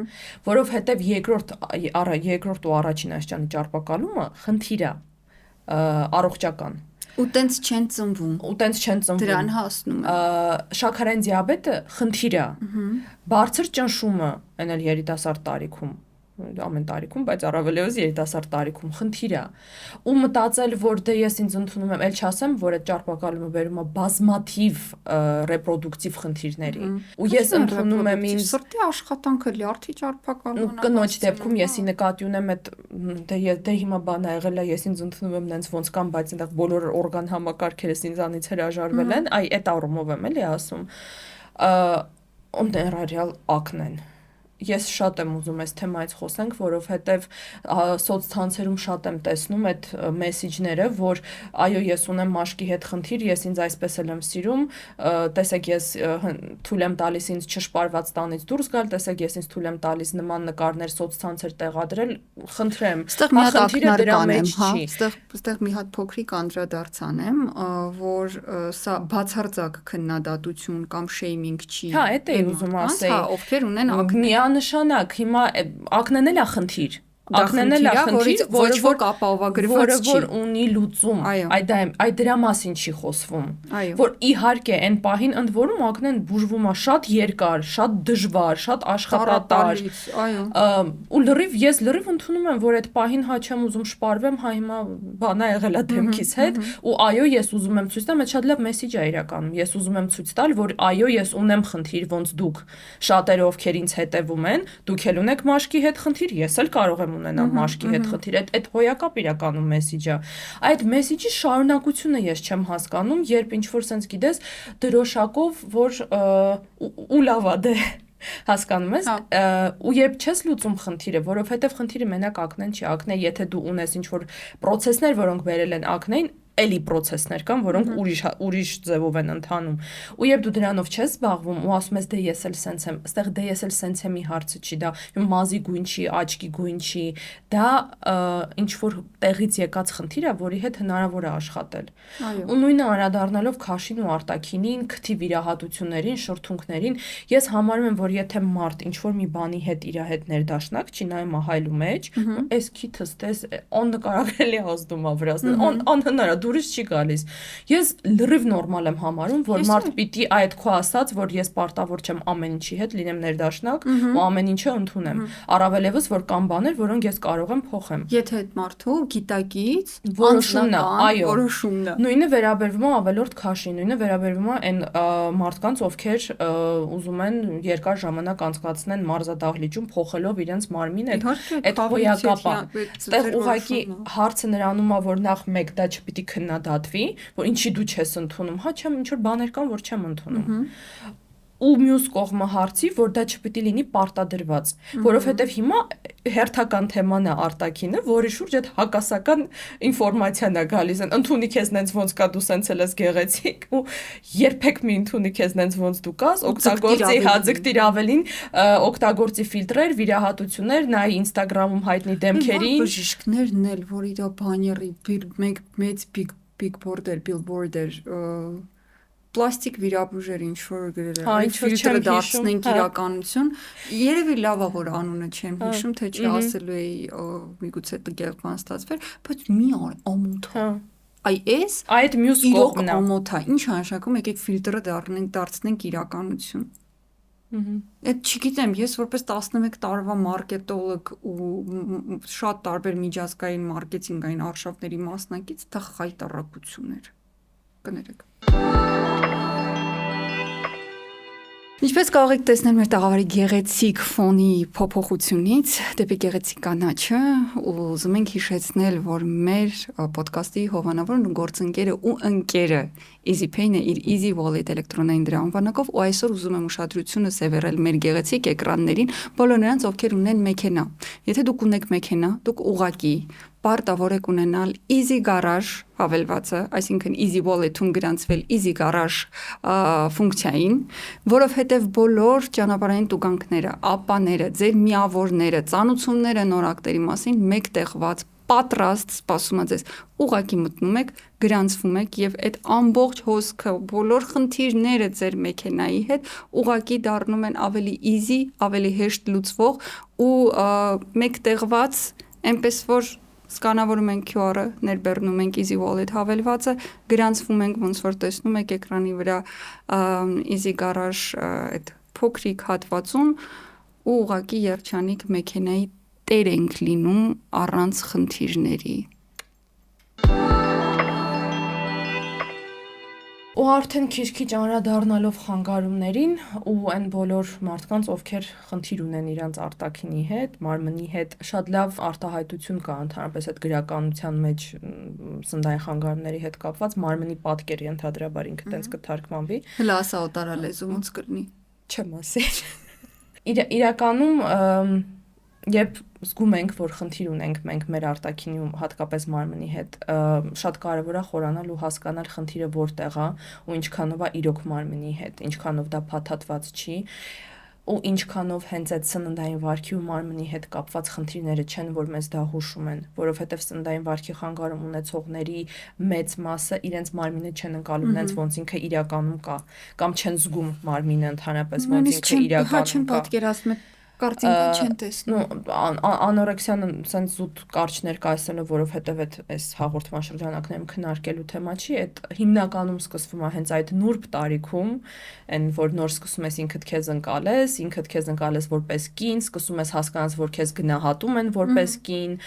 որովհետև երկրորդ ու առաջին աշճանի ճարպակալումը խնդիր է առողջական։ Ու տենց չեն ծնվում։ Դրան հասնում է։ Շաքարային դիաբետը խնդիր է։ Բարձր ճնշումը, այն էլ երիտասարդ տարիքում, ամեն տարիքում, բայց առավելևս երիտասարդ տարիքում խնդիր է։ Ու մտածել, որ դե ես ինձ ընդունում եմ, ել չասեմ, որ այդ ճարպակալումը բերում է բազմաթիվ ռեպրոդուկտիվ խնդիրների։ Ու ես ընդունում եմ ինձ սրտի աշխատանքը լյարդի ճարպակալումն է։ Կնոջ դեպքում եսի նկատի ունեմ այդ դե հիմա բան ա եղել է, ես ինձ ընդունում եմ նենց ոնց կամ, բայց այնտեղ բոլոր օրգան համակարգերս ինձանից հրաժարվել են, այ այդ առումով եմ էլի ասում։ Օնտերարիալ ակնեն։ Ես շատ եմ ուզում այս թեմայից խոսենք, որովհետև սոցցանցերում շատ եմ տեսնում այդ մեսիջները, որ այո, ես ունեմ մաշկի հետ խնդիր, ես ինձ այսպես եմ սիրում, տեսեք ես թույլ եմ տալիս ինձ չշպարված տանից դուրս գալ, տեսեք ես ինձ թույլ եմ տալիս նման նկարներ սոցցանցեր տեղադրել, խնդրեմ, խնդիրը դրա մեջ չի։ Այստեղ մի հատ փոքրիկ անդրադարձան եմ, որ սա բացարձակ քննադատություն կամ շեյմինգ չի։ Հա, դա է ուզում ասել։ Հա, ովքեր ունեն նշանակ հիմա ակնեն էլ է խնդիր, ակնեն էլ է խնդիր, ոչ ոք ապահովագրված չի, որ ունի լուծում, այդ դրա մասին չի խոսվում, որ իհարկե այն պահին ընդ որում ակնեն բուժվում է շատ երկար, շատ դժվար, շատ աշխատատար, ու ես լրիվ ընդունում եմ, որ այդ պահին հա չեմ ուզում շպարվեմ, հա հիմա բան ա եղել է դեմքիս հետ, ու այո, ես ուզում եմ ցույց տամ, այդ շատ լավ մեսիջ է իրականում, ես ուզում եմ ցույց տալ, որ այո, ես ունեմ խնդիր, ոնց դուք շատերը ովքեր ինձ հետևում են, դուք էլ ունեք մաշկի հետ խնդիր, ես էլ կարող եմ ունենամ մաշկի հետ խնդիր, այդ հոյակապ իրականում մեսիջը։ Այդ մեսիջի շարունակությունը ես չեմ հասկանում, երբ ինչ-որ sense գիտես դրոշակով, որ ու լավ է դե հասկանում ես, ու երբ չես լուծում խնդիրը, որովհետև խնդիրը մենակ ակնեն չի, ակնե, եթե դու ունես ինչ-որ պրոցեսներ, որոնք բերել են ակնեին, էլի պրոցեսներ կան, որոնք ուրիշ ձևով են ընթանում։ Ու երբ դու դրանով չես զբաղվում ու ասում ես դե ես էլ սենց եմ, այստեղ դե ես էլ սենց եմ հարցը չի, դա մազի գույն չի, աչքի գույն չի, դա ինչ որ տեղից եկած խնդիր է, որի հետ հնարավոր է աշխատել։ Ու նույնը անդրադառնալով քաշին ու արտաքինին, քթի վիրահատություններին, շրթունքներին, ես համարում եմ, որ եթե մարդ ինչ որ մի բանի հետ իր հետ ներդաշնակ չի նայում հայլու մեջ, այս քիթս դες աննկարագրելի ազդում է վրաս, անհնար դուրս չի գալիս։ Ես լրիվ նորմալ եմ համարում, որ մարդ պիտի այդ քո ասած, որ ես պարտավոր չեմ ամեն ինչի հետ լինեմ ներդաշնակ ու ամեն ինչը ընդունեմ։ Առավելևս որ կան բաներ, որոնք ես կարող եմ փոխեմ։ Եթե այդ մարդու գիտակից որոշումն է, այո, որոշումն է։ Նույնը վերաբերվում է ավելորդ քաշի, նույնը վերաբերվում է այն մարդկանց, ովքեր ուզում են երկար ժամանակ անցկացնեն մարզադահլիճում փոխելով իրենց մարմինը, այդ հոյակապը։ Այդտեղ ուղղակի հարցը նրանում է, որ նախ մեկ դա չպիտի քննադատվի, որ ինչի դու չես ընդունում, հա չեմ ինչ որ բաներ կան, որ չեմ ընդունում։ ու մյուս կողմը հարցի, որ դա չպիտի լինի պարտադրված, որովհետև հիմա հերթական թեման է արտաքինը, որի շուրջ այդ հակասական ինֆորմացիան է գալիս, ընդունի քեզ նենց ոնց կա դու սենց ես գեղեցիկ ու երբեք մի ընդունի քեզ նենց ոնց դու կաս, օգտագործի ձգտիր ավելին, օգտագործի ֆիլտրեր, վիրահատություններ, նայ Instagram-ում հայտնի դեմքերին, բժիշկներն էլ, որ իր բաների մեծ big billboard-էր պլաստիկ վիրաբույժեր ինչ որ գրել է, այն ֆիլտրը դարձնենք իրականություն, երևի լավ է որ անունը չեմ հիշում, թե չի ասելու էի միգուցե տգեղ բան ստացվեր, բայց մի ամոթ այս այդ մյուս կողմն է, ամոթ է, ինչ նշանակում եկեք ֆիլտրը դարձնենք իրականություն։ Այդ չգիտեմ, ես որպես 11 տարվա մարքետոլոգ ու շատ տարբեր միջազգային մարքեթինգային արշավների մասնակից, դա խայտառակություն էր։ Կներեք։ Ինչպես կարող եք տեսնել մեր տաղավարի գեղեցիկ ֆոնի փոփոխությունից դեպի գեղեցիկ կանաչը, ուզում ենք հիշեցնել, որ մեր ոդկասթի հովանավորն ու գործընկերը ու ընկերը EasyPay-ն է իր Easy Wallet էլեկտրոնային դրամվանակով ու այսօր ուզում եմ ուշադրությունը սևեռել մեր գեղեցիկ էկրաններին բոլոր նրանց, ովքեր ունեն մեքենա։ Եթե դուք ունեք մեքենա, դուք ուղղակի պարտավոր եք ունենալ Easy Garage հավելվածը, այսինքն Easy Wallet-ում գրանցվել Easy Garage ֆունկցիային, որովհետև բոլոր ճանապարհային տուգանքները, ապաները, ձեր միավորները, ծանուցումները նորակտերի մասին մեկտեղված պատրաստ սպասում է ձեզ, ուղղակի մտնում եք, գրանցվում եք եւ այդ ամբողջ հոսքը, բոլոր խնդիրները ձեր մեքենայի հետ ուղղակի դառնում են ավելի easy, ավելի հեշտ լուծվող ու մեկտեղված, այնպես որ սկանավորում ենք QR-ը, ներբեռնում ենք Easy Wallet հավելվածը, գրանցվում ենք ոնց որ տեսնում եք էկրանի վրա Easy Garage այդ փոքրիկ հատվածում ու ուղղակի երջանիկ մեքենայի տեր ենք լինում առանց խնդիրների։ Ու արդեն քիչ-քիչ անդրադառնալով խանգարումներին ու այն բոլոր մարդկանց, ովքեր խնդիր ունեն իրենց արտաքինի հետ, մարմնի հետ, շատ լավ արտահայտություն կա ընդհանրապես այդ գրականության մեջ սննդային խանգարումների հետ կապված, մարմնի պատկերի ընդհանրաբար ինքը տենց կթարգմանվի։ Հլա ասա օտարալեզու ոնց կրնի։ Չեմ ասել։ Իրականում երբ զգում ենք, որ խնդիր ունենք մենք մեր արտաքինի հատկապես մարմնի հետ, շատ կարևոր է խորանալ ու հասկանալ խնդիրը որտեղ է ու ինչքանով է իրոք մարմնի հետ, ինչքանով դա փաթաթված չի ու ինչքանով հենց այդ սննդային վարքի ու մարմնի հետ կապված խնդիրները չեն, որ մեզ դա հուշում են, որովհետև սննդային վարքի խանգարում ունեցողների մեծ մասը իրենց մարմինը չեն ընկալում, նենց ոնց ինքը իրականում կա, կամ չեն զգում մարմինը ընդհանրապես ոնց ինքը իրականում կա։ Պատկերացնում կարտինկա չեն տեսնում։ Անորեքսիան սենց զուտ կարճ ներկայացնելով, որովհետև այս հաղորդման շրջանակներում քննարկելու թեմա չի, այդ հիմնականում սկսվում է հենց այդ նուրբ տարիքում, այն որ նոր սկսում ես ինքդ քեզ ընկալես որպես կին, սկսում ես հասկանալ, որ քեզ գնահատում են որպես կին,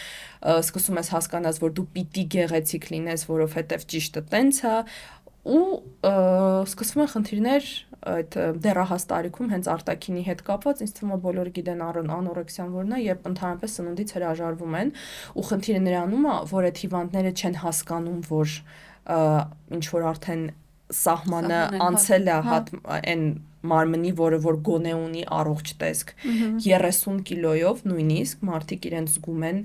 սկսում ես հասկանալ, որ դու պիտի գեղեցիկ լինես, որովհետև ճիշտը տենց է, ու սկսվում են խնդիրներ այդ դեռահաս տարիքում հենց արտաքինի հետ կապված, ինձ թվում է բոլորը գիտեն անորեքսիան որն է, երբ ընդհանրապես սննդից հրաժարվում են, ու խնդիրը նրանում է, որ այդ հիվանդները չեն հասկանում, որ ինչ որ արդեն սահմանը անցել է այն մարմնի, որը որ գոնե ունի առողջ տեսք, 30 կիլոյով նույնիսկ մարդիկ իրենց զգում են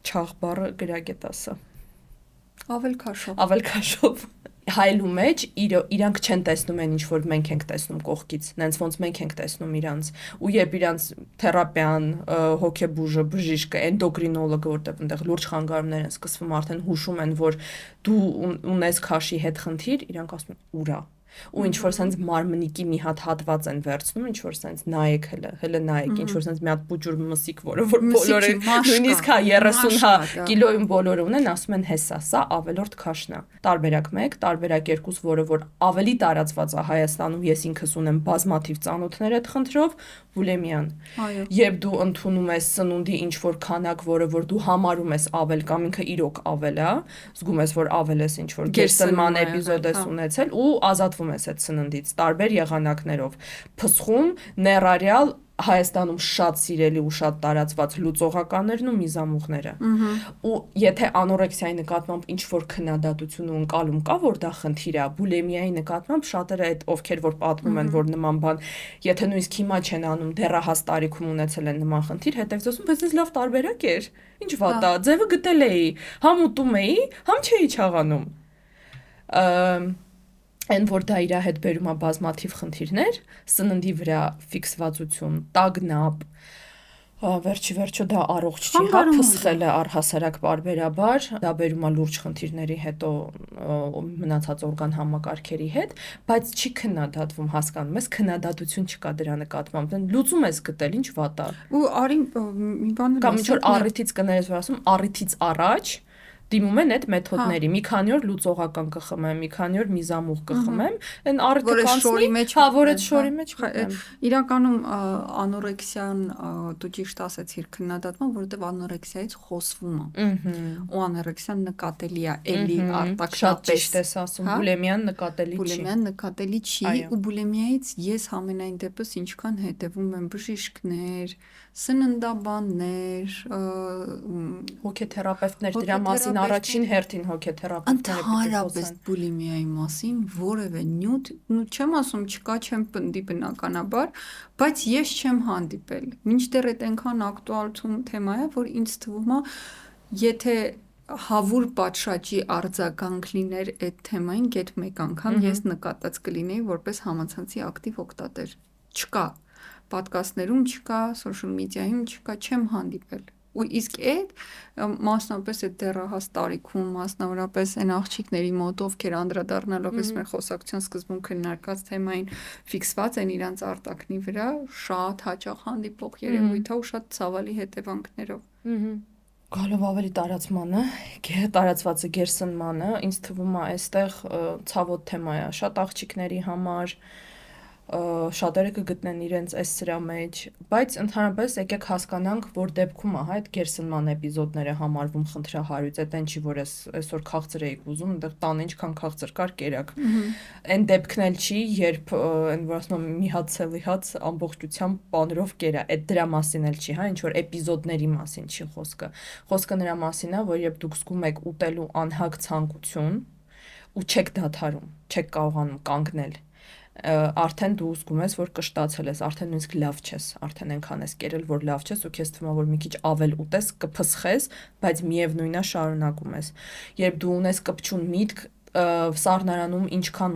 չաղ բառը գրագետ ասա Ավել քաշով հայլու մեջ իրանք չեն տեսնում այն ինչ որ մենք ենք տեսնում կողքից, նենց ոնց մենք ենք տեսնում իրանց, ու երբ իրանց թերապիան, հոգեբուժը, բժիշկը, էնդոկրինոլոգը, որտեղ այնտեղ լուրջ խանգարումներ են սկսվում, արդեն հուշում են, որ դու ունես քաշի հետ խնդիր, իրանք ասում են ուրա ու ինչ որ sense մարմնիկի մի հատ հատված են վերցնում, ինչ որ sense նայեք հələ նայեք, ինչ որ sense մի հատ բուջուր մսիկ, որը որ բոլորը նույնիսկ 30 կիլոյում բոլորը ունեն, ասում են հեսա, սա ավելորդ քաշն է։ Տարբերակ 1, տարբերակ 2, որը որ ավելի տարածված է Հայաստանում, ես ինքս ունեմ բազմաթիվ ծանոթներ այդ խնդրով, բուլեմիան։ Երբ դու ընդունում ես սնունդի ինչ որ քանակ, որը որ դու համարում ես ավել կամ ինքը իրոք ավել է, զգում ես որ ավել ես ինչ որ գերսնման էպիզոդ ես ունեցել ու ազատվում փսխում ես այդ սննդից տարբեր եղանակներով։ Փսխում ներառյալ Հայաստանում շատ սիրելի ու շատ տարածված լուծողականներն ու միզամուղները։ Ու եթե անորեքսիայի նկատմամբ ինչ որ քննադատություն ու ընկալում կա, որ դա խնդիր է, բուլիմիայի նկատմամբ շատերը այդ ովքեր որ պատմում են, որ նման բան, եթե նույնիսկ հիմա չեն անում, դեռահաս տարիքում ունեցել են նման խնդիր, հետևից ասում, բայց այս լավ տարբերակ էր։ Ինչ վատ է, ձևը գտել էի, համ ուտում էի, համ չէի չաղանում։ Այն որ դա իր հետ բերում է բազմաթիվ խնդիրներ, սննդի վրա ֆիքսվածություն, տագնապ, վերջի դա առողջ չի, հա, փսխելը առհասարակ պարբերաբար, դա բերում է լուրջ խնդիրների հետո մնացած օրգան համակարգերի հետ, բայց չի քննադատվում, հասկանում ես, քննադատություն չկա դրա նկատմամբ, լուծում ես գտել, ինչ վատ է։ Ու արի մի բան կամ ինչ որ առիթից կներես, որ ասում, առիթից առաջ դիմում են այդ մեթոդների։ Մի քանի օր լուծողական կխմեմ, մի քանի օր միզամուղ կխմեմ, այն առիթը կանցնի, հա, որ այդ շորի մեջ մտնեմ։ Իրականում անորեքսիան դու ճիշտ ասացիր քննադատման, որովհետև անորեքսիայից խոսվում է։ Ու անորեքսիան նկատելի է, էլի արտակնապես ճիշտ ես ասում, բուլիմիան նկատելի չի։ Բուլիմիան նկատելի չի, ու բուլիմիայից ես համենայն դեպս ինչքան հետևում եմ բժիշկներ, սննդաբաններ, հոգեթերապևտներ, դրա մասին առաջին հերթին հոգեթերապևտները ընդհանրապես բուլիմիայի մասին որևէ նյութ, չեմ ասում չկա, չեմ պնդի բնականաբար, բայց ես չեմ հանդիպել։ Մինչդեռ այդ այնքան ակտուալ թեմա է, որ ինձ թվում է, եթե հավուր պատշաճի արձագանք լիներ այդ թեմային, գեթ մեկ անգամ ես նկատած կլինեի որպես համացանցի ակտիվ օգտատեր։ Չկա, պատկաստներում չկա, սոցիալ մեդիայում չկա, չեմ հանդիպել։ Ու իսկ այդ մասնավորապես այդ դեռահաս տարիքում, մասնավորապես այն աղջիկների մոտ, ովքեր անդրադառնալով այս մեր խոսակցության սկզբում քննարկած թեմային ֆիքսված են իրանց արտաքնի վրա, շատ հաճախ հանդիպող երևույթ է ու շատ ցավալի հետևանքներով։ Գալով ավելի տարածմանը, տարածվածը գերսնմանը, ինձ թվում է այստեղ ցավոտ թեմա է, շատ աղջիկների համար, շատերը կգտնեն իրենց այս սրա մեջ, բայց ընդհանրապես եկեք հասկանանք, որ դեպքում է, այդ գերսնման էպիզոդները համարվում խնդրահարույց, այդ այն չի, որ այսօր քաղցր էիք ուզում, այնտեղ տանը ինչքան քաղցր կար կերակ։ Այն դեպքն էլ չի, երբ այն որ ասում եմ մի հատ ցելի հաց ամբողջությամբ պանրով կերա, այդ դրա մասին էլ չի, հա, ինչ որ էպիզոդների մասին չի խոսքը։ Խոսքը նրա մասին է, որ երբ դուք զգում եք ուտելու անհագ ցանկություն ու չեք դադարում, չեք կարողանում կանգնել, արդեն դու զգում ես, որ կշտացել ես, արդեն նույնիսկ լավ չես, արդեն այնքան ես կերել, որ լավ չես ու քեզ թվում է, որ մի քիչ ավել ուտես, կփսխես, բայց միևնույնն է շարունակում ես։ Երբ դու ունես կպչուն միտք, սառնարանում ինչքան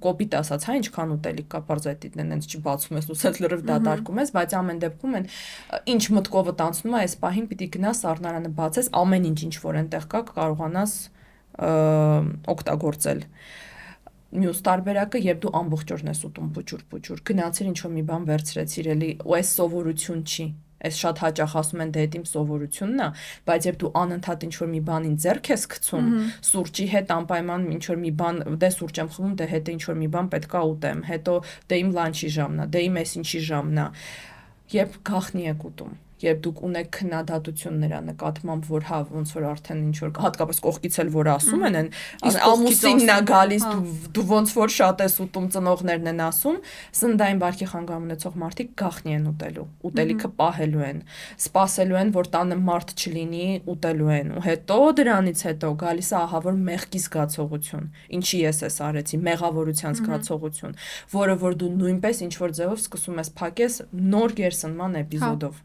կոպիտ ասած, հա, ինչքան ուտելիք կա, բարձրատիդն են, հենց չբացում ես, ուսած լրիվ դատարկում ես, բայց ամեն դեպքում են ինչ մտքովդ անցնում է, այս պահին պիտի գնաս սառնարանը բացես, ամեն ինչ որ այնտեղ կա, կարողանաս օգտագործել։ Մյուս տարբերակը, երբ դու ամբողջ օրն ես ուտում փուճուր, գնացիր ինչ-որ մի բան վերցրեցիր էլի, ու այս սովորություն չի։ Այս շատ հաճախ ասում են դե դա իմ սովորությունն է, բայց երբ դու անընդհատ ինչ-որ մի բանին ձեռք ես գցում, սուրճի հետ անպայման ինչ-որ մի բան, դե սուրճ եմ խմում, դե հետո ինչ-որ մի բան պետքա ուտեմ, հետո դե իմ լանչի ժամն է, դե իմ այսինչի ժամն է, երբ գախնի եք ուտում, երբ դուք ունեք քննադատություն նրա նկատմամբ, որ հա ոնց որ արդեն ինչ որ հատկապես կողքից էլ որ ասում են, ամուսինն է գալիս, դու ոնց որ շատ ես ուտում, ծնողներն են ասում, սննդային բարքի խանգարում ունեցող մարդիկ գախնի են ուտելու, ուտելիքը պահելու են, սպասելու են, որ տանը մարդ չլինի, ուտելու են, ու հետո դրանից հետո գալիս է ահա որ մեղքի զգացողություն, ինչի ես էս արեցի, մեղավորության զգացողություն, որը որ դու նույնպես ինչ որ ձևով սկսում ես փակես նոր գերսնման էպիզոդով։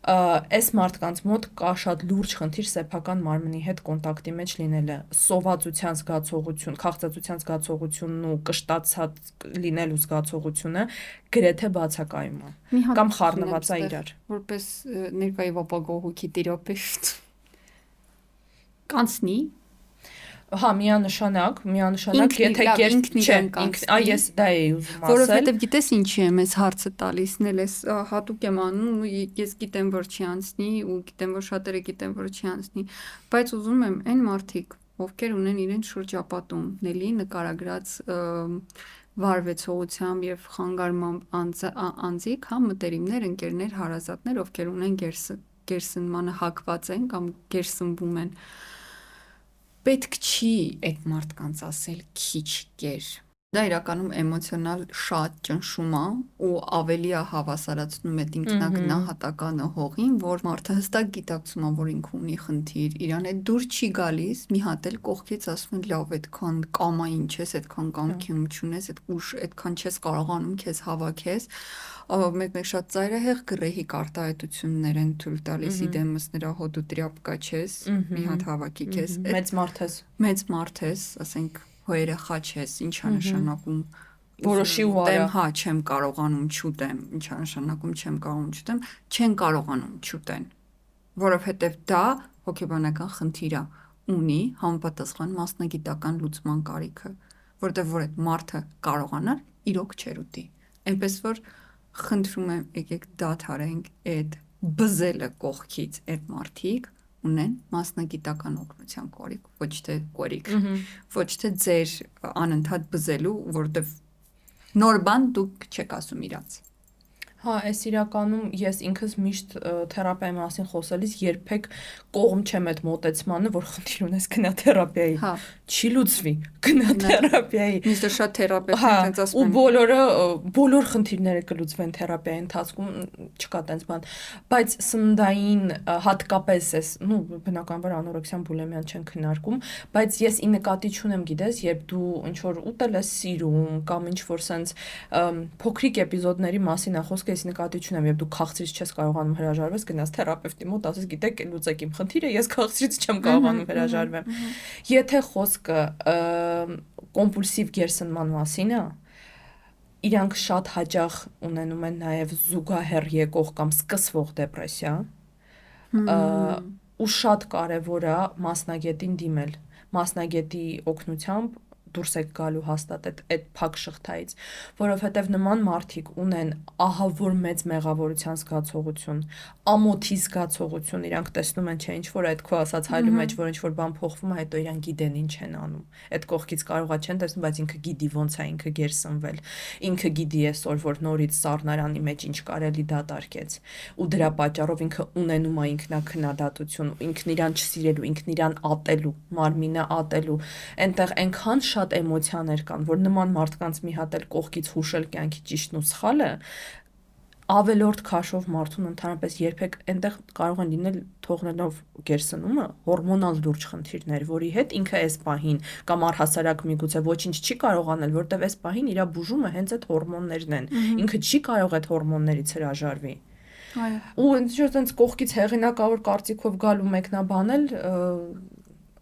Այս մարդկանց մոտ կա շատ լուրջ խնդիր սեփական մարմնի հետ կոնտակտի մեջ լինելը, սովածության զգացողություն, քաղցածության զգացողությունն ու կշտացած լինելու զգացողությունը գրեթե բացակայում է կամ խառնված է իրար։ Որպես ներկա եւ ապագա հոգի թերապևտ կանցնի Հա, միանշանակ, եթե ես դա էի ուզում ասել։ Որովհետև գիտես ինչի եմ ես հարցը տալիս, նել ես հատուկ եմ անում, ես գիտեմ որ չի անցնի ու գիտեմ որ շատերը գիտեն որ չի անցնի, բայց ուզում եմ այն մարդիկ, ովքեր ունեն իրենց շրջապատում, նելի նկարագրած վարվեցողությամբ եւ խանգարմամբ անձիկ, հա, մտերիմներ, ընկերներ, հարազատներ, ովքեր ունեն գերսնմանը հակված են կամ գերսնվում են, պետք չի այդ մարդկանց ասել քիչ կեր, Դա իրականում էմոցիոնալ շատ ճնշում է ու ավելի է հավասարացնում այդ ինքնագնահատականը հողին, որ մարդը հստակ գիտակցում է, որ ինքը ունի խնդիր, իրան այդ դուր չի գալիս, մի հատ էլ կողքից ասում են լավ, այդքան կամային չես, այդքան կամքի չունես, այդ ուժ այդքան չես կարողանում քեզ հավաքես, մեկ շատ ծայրահեղ գրեհիկ արտահայտություններ են թույլ տալիս իդեմս նրա հոդու տրյապկա չես, մի հատ հավաքի քեզ, մեծ մարդ ես, ասենք հո երեխա չես, ինչա նշանակում որոշի ու արա, հա, չեմ կարողանում չուտեմ, ինչա նշանակում չեմ կարողանում չուտեմ, չեն կարողանում չուտեն, որովհետև դա հոգեբանական խնդիր է, ունի համապատասխան մասնագիտական լուծման կարիքը, որտեղ որ այդ մարդը կարողանար, իրոք չեր ուտի, այնպես որ խնդրում եմ եկեք դադարենք այդ բզելը կողքից այդ մարդիկ ունեն մասնագիտական օգնության կարիք, ոչ թե կորիք, ոչ թե ձեր անընդհատ բզելու, որովհետև նոր բան դուք չեք ասում իրաց։ Հա, այս իրականում ես ինքս միշտ թերապիայի մասին խոսելիս երբեք կողմ չեմ այդ մոտեցմանը, որ խնդիր ունես գնա թերապիայի։ Հա, չի լուծվի, գնա թերապիայի։ Միշտ շատ թերապևտներ այնպես ասում են։ Ու բոլոր խնդիրները կլուծվեն թերապիայի ընթացքում, չկա տենց բան, բայց սննդային հատկապես էս, բնականաբար անորեքսիան, բուլիմիան չեն քննարկում, բայց ես ի նկատի չունեմ, գիտես, երբ դու ինչ որ ուտել ես սիրում կամ ինչ որ սենց փոքրիկ էպիզոդների մասին է խոսքը, ես նկատի չունեմ, երբ դու քաղցրից չես կարողանում հրաժարվես, գնաս թերապևտի մոտ, ասես, գիտեք, լուծեք իմ խնդիրը, ես քաղցրից չեմ կարողանում հրաժարվեմ։ Եթե խոսքը կոմպուլսիվ գերսնման մասին է, իրանք շատ հաճախ ունենում են նաև զուգահեռ եկող կամ սկսվող դեպրեսիա, ու շատ կարևոր է մասնագետին դիմել, մասնագետի օգնությամբ դուրս եք գալու հաստատ այդ փակ շղթայից, որովհետև նման մարդիկ ունեն ահավոր մեծ մեղավորության զգացողություն, ամոթի զգացողություն, իրանք տեսնում են, չէ, ինչ որ այդ քո ասած հայլու մեջ, որ ինչ որ բան փոխվում է, հետո իրանք գիտեն ինչ են անում։ Այդ կողքից կարողա չեն տեսնում, բայց ինքը գիտի ոնց է ինքը գերսնվել։ Ինքը գիտի այսօր, որ նորից սառնարանի մեջ ինչ կարելի դատարկեց։ Ու դրա պատճառով ինքը ունենում է ինքնակնադատություն, ինքն իրան չսիրելու, ինքն իրան ատելու, մարմինը ատելու, այնտեղ այնքան շատ էմոցիաներ կան, որ նման մարդկանց մի հատ էլ կողքից հուշել կյանքի ճիշտն ու սխալը ավելորդ քաշով մարդուն ընդհանրապես երբեք այնտեղ կարող են լինել թողնելով գերսնումը հորմոնալ լուրջ խնդիրներ, որի հետ ինքը այս պահին կամ առհասարակ միգուցե ոչինչ չի կարող անել, որտեվ այս պահին իր բուժումը հենց այդ հորմոններն են։ Ինքը չի կարող այդ հորմոններից հրաժարվի։ Ու այնպես կողքից հեղինակավոր կարծիքով գալու մեկնաբանել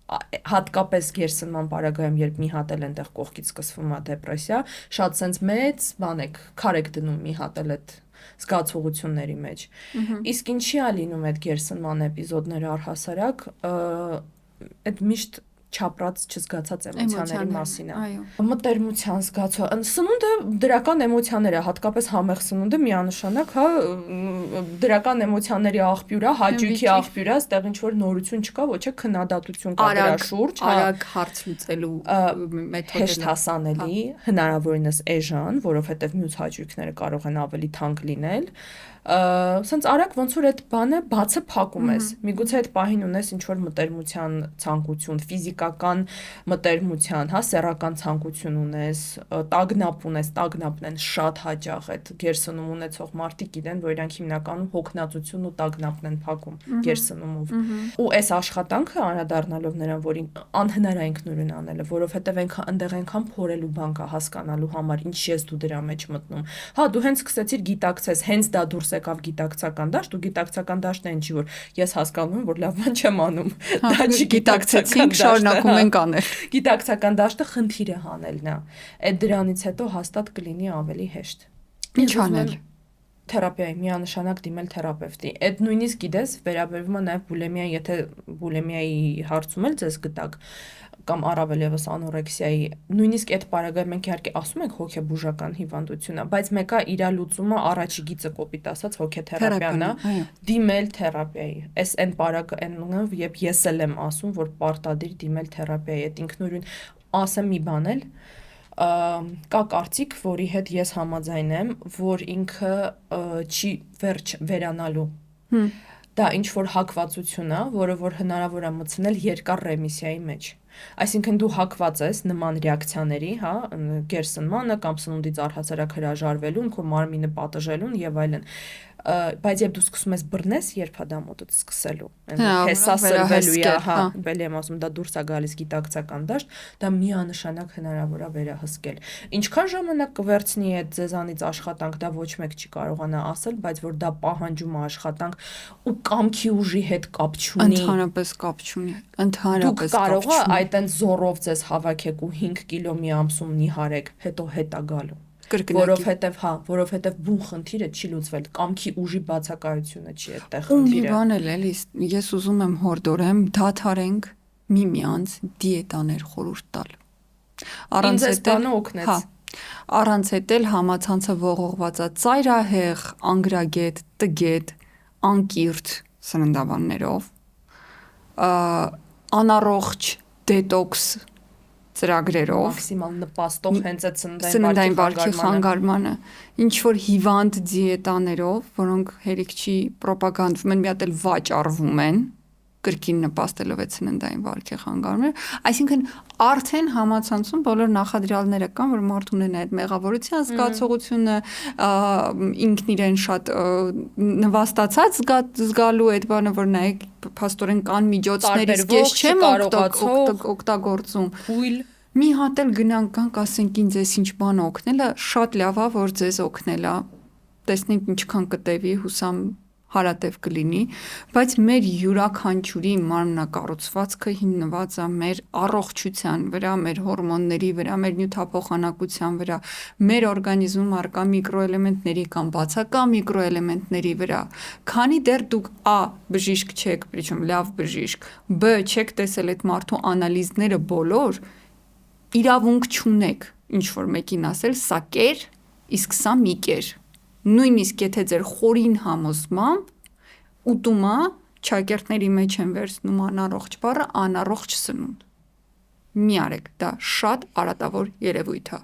հատկապես գերսնման պարագայում, երբ մի հատ էլ այնտեղ կողքից սկսվում է դեպրեսիա, շատ սենց մեծ բան եք, քար եք դնում մի հատ էլ այդ զգացողությունների մեջ։ Իսկ ինչի է լինում այդ գերսնման էպիզոդները առհասարակ, այդ միշտ չապրած չզգացած էմոցիաների մասին է։ Մտերմության զգացում, սնունդը դրական էմոցիաներ է, հատկապես համեղ սնունդը միանշանակ, հա, դրական էմոցիաների աղբյուր է, հաճույքի աղբյուր է, այստեղ ինչ որ նորություն չկա, ոչ է քննադատություն կա դրա շուրջ, արագ հարց լուծելու մեթոդներ, հեշտ հասանելի, հնարավորինս էժան, որովհետև մյուս հաճույքները կարող են ավելի թանկ լինել։ Սենց արագ ոնց որ այդ բանը բացը փակում ես, միգուցե այդ պահին ունես ինչ որ մտերմության ցանկություն, ֆիզիկական մտերմության, հա, սեռական ցանկություն ունես, տագնապ ունես, տագնապն են շատ հաճախ այդ գերսնում ունեցող մարդիկ գիտեն, որ իրանք հիմնականում հոգնածություն ու տագնապն են փակում գերսնումով։ Ու այս աշխատանքը անդրադառնալով նրան, որին անհնար է ինքնուրույն անելը, որովհետև այնքան այնքան փորելու բան կա հասկանալու համար, ինչ ես դու դրա մեջ մտնում։ Հա, դու հենց սկսեցիր գիտակցես, հենց դա դուրս եկավ գիտակցական դաշտ, ու գիտակցական դաշտն է ինչի որ ես հասկանում եմ, որ լավ բան չեմ անում։ Դա չի գիտակցեցինք, շարունակում ենք անել։ Գիտակցական դաշտը խնդիր է հանելն է։ Այդ դրանից հետո հաստատ կլինի ավելի հեշտ։ Ինչ անել։ Թերապիայի միանշանակ դիմել թերապևտի։ Այդ նույնիսկ գիտես, վերաբերվում է նաև բուլիմիայի, եթե բուլիմիայի հարցում էլ ձեզ գտակ կամ առավել եւս անորեքսիայի, նույնիսկ այդ պարագայում մենք իհարկե ասում ենք հոգեբուժական հիվանդություն է, բայց մեկը իր լուծումը առաջի գիծը կոպիտ ասած հոգեթերապիան է, դիմել թերապիայի։ Այս այն պարագայում, երբ ես էլ եմ ասում, որ պարտադիր դիմել թերապիայի, այդ ինքնուրույն ասեմ մի բան էլ կա կարծիք, որի հետ ես համաձայն եմ, որ ինքը չի վերանալու։ Դա ինչ որ հակվածություն է, որը որ հնարավոր է մտցնել երկար ռեմիսիայի մեջ։ Այսինքն դու հակված ես նման ռեակցիաների, հա, գերսնմանը կամ սնունդից առհասարակ հրաժարվելուն, քո մարմինը պատժելուն եւ այլն։ Բայց երբ դու սկսում ես բռնես, երբ դա մոտդ սկսելու, հեսա սրվելու է, հա, բելի եմ ասում, դա դուրս է գալիս գիտակցական դաշտ, դա միանշանակ հնարավոր է վերահսկել։ Ինչքան ժամանակ կվերցնի այդ ձեզանից աշխատանք, դա ոչ մեկ չի կարողանա ասել, բայց որ դա պահանջում է աշխատանք ու կամքի ուժի հետ կապ չունի։ Ընդհանրապես կապ չունի, ընդհանրապես կապ չունի։ Դուք կարող եք այդտեն զորով ձեզ հավաքեք ու 5 կիլո մի ամսում նիհարեք, հետո հետա գալու։ Որովհետև բուն խնդիրը չի լուծվել, կամքի ուժի բացակայությունը չի այդտեղ խնդիրը։ Ու մի բան էլ էլի, ես ուզում եմ հորդորեմ, դադարենք միմյանց դիետաներ խորհուրդ տալ։ Ինձ էս բանը օգնեց։ Հա, առանց էտել համացանցը ողողված է ծայրահեղ, անգրագետ, տգետ, անկիրթ սննդաբաններով, անառողջ դետոքս ծրագրերով մաքսիմալ նպաստող հենց այդ սննդային վարքի խանգարմանը, ինչ որ հիվանդ դիետաներով, որոնք հերիք չի ռոպագանդվում են, մի հատ էլ վաճառվում են, կրկին նպաստելով այդ սննդային վարքի խանգարումները, այսինքն արդեն համացանցում բոլոր նախադրյալները կան, որ մարդու ունեն այդ մեղավորության զգացողությունը, ինքն իրեն շատ նվաստացած զգալու այդ բանը, որ նայեք փաստորեն կան միջոցներ, իսկ ես չեմ օգտագործում։ Հույլ մի հատ էլ գնանք կանք ասենք ինձ էս ինչ բան օգնելը, շատ լավ է, որ ձեզ օգնելա, տեսնենք ինչքան կտևի, հուսամ հարատև կլինի, բայց մեր յուրաքանչյուրի մարմնակառուցվածքը հիմնված է մեր առողջության վրա, մեր հորմոնների վրա, մեր նյութափոխանակության վրա, մեր օրգանիզմում առկա միկրոէլեմենտների կամ բացակա միկրոէլեմենտների վրա։ Քանի դեռ դուք A բժիշկ չեք, причем լավ բժիշկ, B չեք տեսել այդ մարդու անալիզները բոլոր, իրավունք չունեք ինչ որ մեկին ասել, սա կեր, իսկ սա մի կեր։ Նույնիսկ եթե ձեր խորին համոզմամբ ուտումա ճակերտների մեջ են վերցնում անառողջ բառը, անառողջ սնունդ։ Մի արեք, դա շատ արատավոր երևույթ է։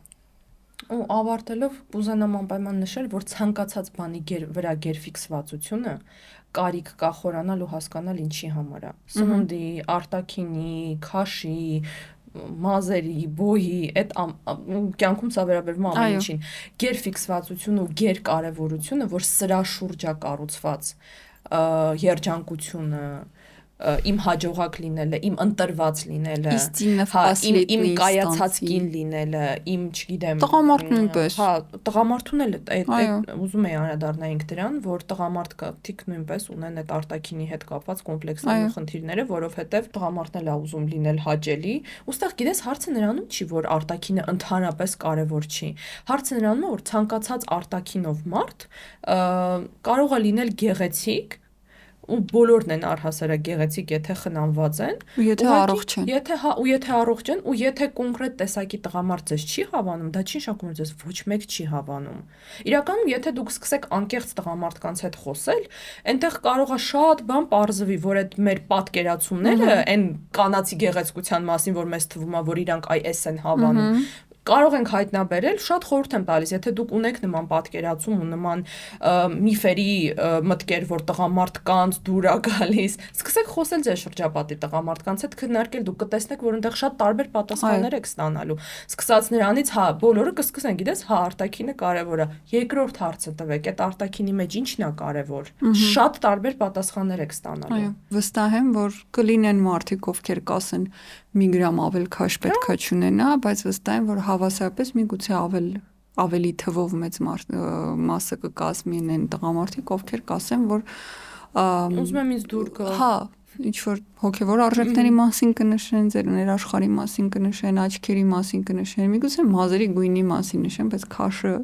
Ու ավարտելով կուզենամ անպայման նշել, որ ցանկացած բանի վրա գերֆիքսվածությունը կարիք կա խորանալ ու հասկանալ ինչի համար է։ Սնունդի, արտաքինի, քաշի, մազերի, բոյի, այդ կյանքում սա վերաբերվում է ամեն ինչին։ Գերֆիքսվածությունը ու գերկարևորությունը, որ սրա շուրջ է կառուցված երջանկությունը, իմ հաջողակ լինելը, իմ ընտրված լինելը, իմ կայացած կին լինելը, իմ, չգիտեմ, տղամարդն նույնպես։ Հա, տղամարդուն էլ ուզում էի անդրադառնայինք դրան, որ տղամարդիկ նույնպես ունեն այդ արտաքինի հետ կապված կոմպլեքսներ ու խնդիրները, որովհետև տղամարդն էլ ուզում լինել հաճելի, ուստեղ գիտես հարցը նրանում չի, որ արտաքինը ընդհանրապես կարևոր չի։ Հարցը նրանում է, որ ցանկացած արտաքինով մարդ կարող է լինել գեղեցիկ ու բոլորն են առհասարակ գեղեցիկ, եթե խնամված են, ու եթե առողջ են։ Եթե առողջ են, ու եթե կոնկրետ տեսակի տղամարդ ձեզ չի հավանում, դա չի նշանակում, որ ձեզ ոչ մեկ չի հավանում։ Իրականում, եթե դուք սկսեք անկեղծ տղամարդկանց հետ խոսել, այնտեղ կարող է շատ բան պարզվի, որ այդ մեր պատկերացումները, այն կանացի գեղեցկության մասին, որ մեզ թվում է, որ իրանք այս են հավանում, կարող ենք հայտնաբերել, շատ խորհուրդ եմ տալիս, եթե դուք ունեք նման պատկերացում ու նման միֆերի մտքեր, որ տղամարդկանց դուր է գալիս, սկսեք խոսել ձեր շրջապատի տղամարդկանց հետ, քննարկել, դուք կտեսնեք, որ այնտեղ շատ տարբեր պատասխաններ եք ստանալու։ Սկսած նրանից, հա, բոլորը կսկսեն, գիտես, հա, արտաքինը կարևոր է։ Երկրորդ հարցը տվեք, այդ արտաքինի մեջ ի՞նչն է կարևոր։ Շատ տարբեր պատասխաններ եք ստանալու։ Այո, վստահ եմ, որ կլինեն մարդիկ, ովքեր կասեն մի գրամ ավել քաշ պետքա չունենա, բայց վստահ եմ, որ հավասարապես միգուցե ավելի թվով մեծ մասը կկազմեն այն տղամարդիկ, ովքեր կասեն, որ ուզում եմ ինձ դուր գա։ Հա, ինչ որ հոգևոր արժեքների մասին կնշեն, ձեր ներաշխարհի մասին կնշեն, աչքերի մասին կնշեն, միգուցե մազերի գույնի մասին նշեն, բայց քաշը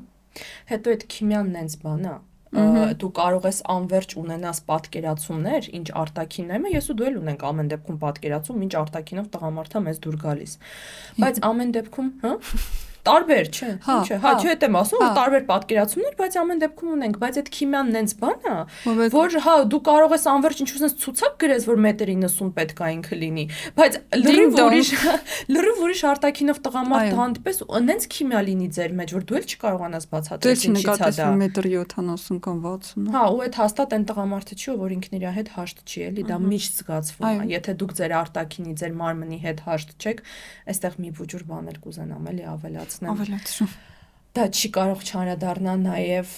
հետո այդ քիմիանն այնց բան է։ Դու կարող ես անverջ ունենաս պատկերացումներ, ինչ արտաքինն է, ես ու դու էլ ունենք ամեն դեպքում պատկերացում, ինչ արտաքինով տղամարդը մեզ դուր գալիս։ Բայց ամեն դեպքում, հա, տարբեր չէ, Հա, չէ, հա, չէ, դեմ ասում որ հա։ տարբեր պատկերացումներ, բայց ամեն դեպքում ունենք, բայց այդ քիմիան նենց բան է, Ով է- որ հա դու կարող ես անverջ ինչ ուզես ցուցակ գրես, որ 1.90 պետք է ինքը լինի, բայց լրիվ ուրիշ արտաքինով տղամարդ Այո։ հանդիպես ու նենց քիմիա լինի ձեր մեջ, որ դու էլ չկարողանաս Դու բացատրել չնկատես դա։ 1.70 կամ 60։ Հա, ու այդ հաստատ այն տղամարդը չի, որ ինքն իր հետ հաշտ չի, էլի, դա միշտ զգացվում Այո։ է։ Եթե դուք ձեր արտաքինի, ձեր մարմնի հետ հաշտ չեք, այստեղ մի բուջուր բան էլ կուզենամ էլի ավելացնեմ։ Ավելացրու։ Դա չի կարող չանդրադառնա նաև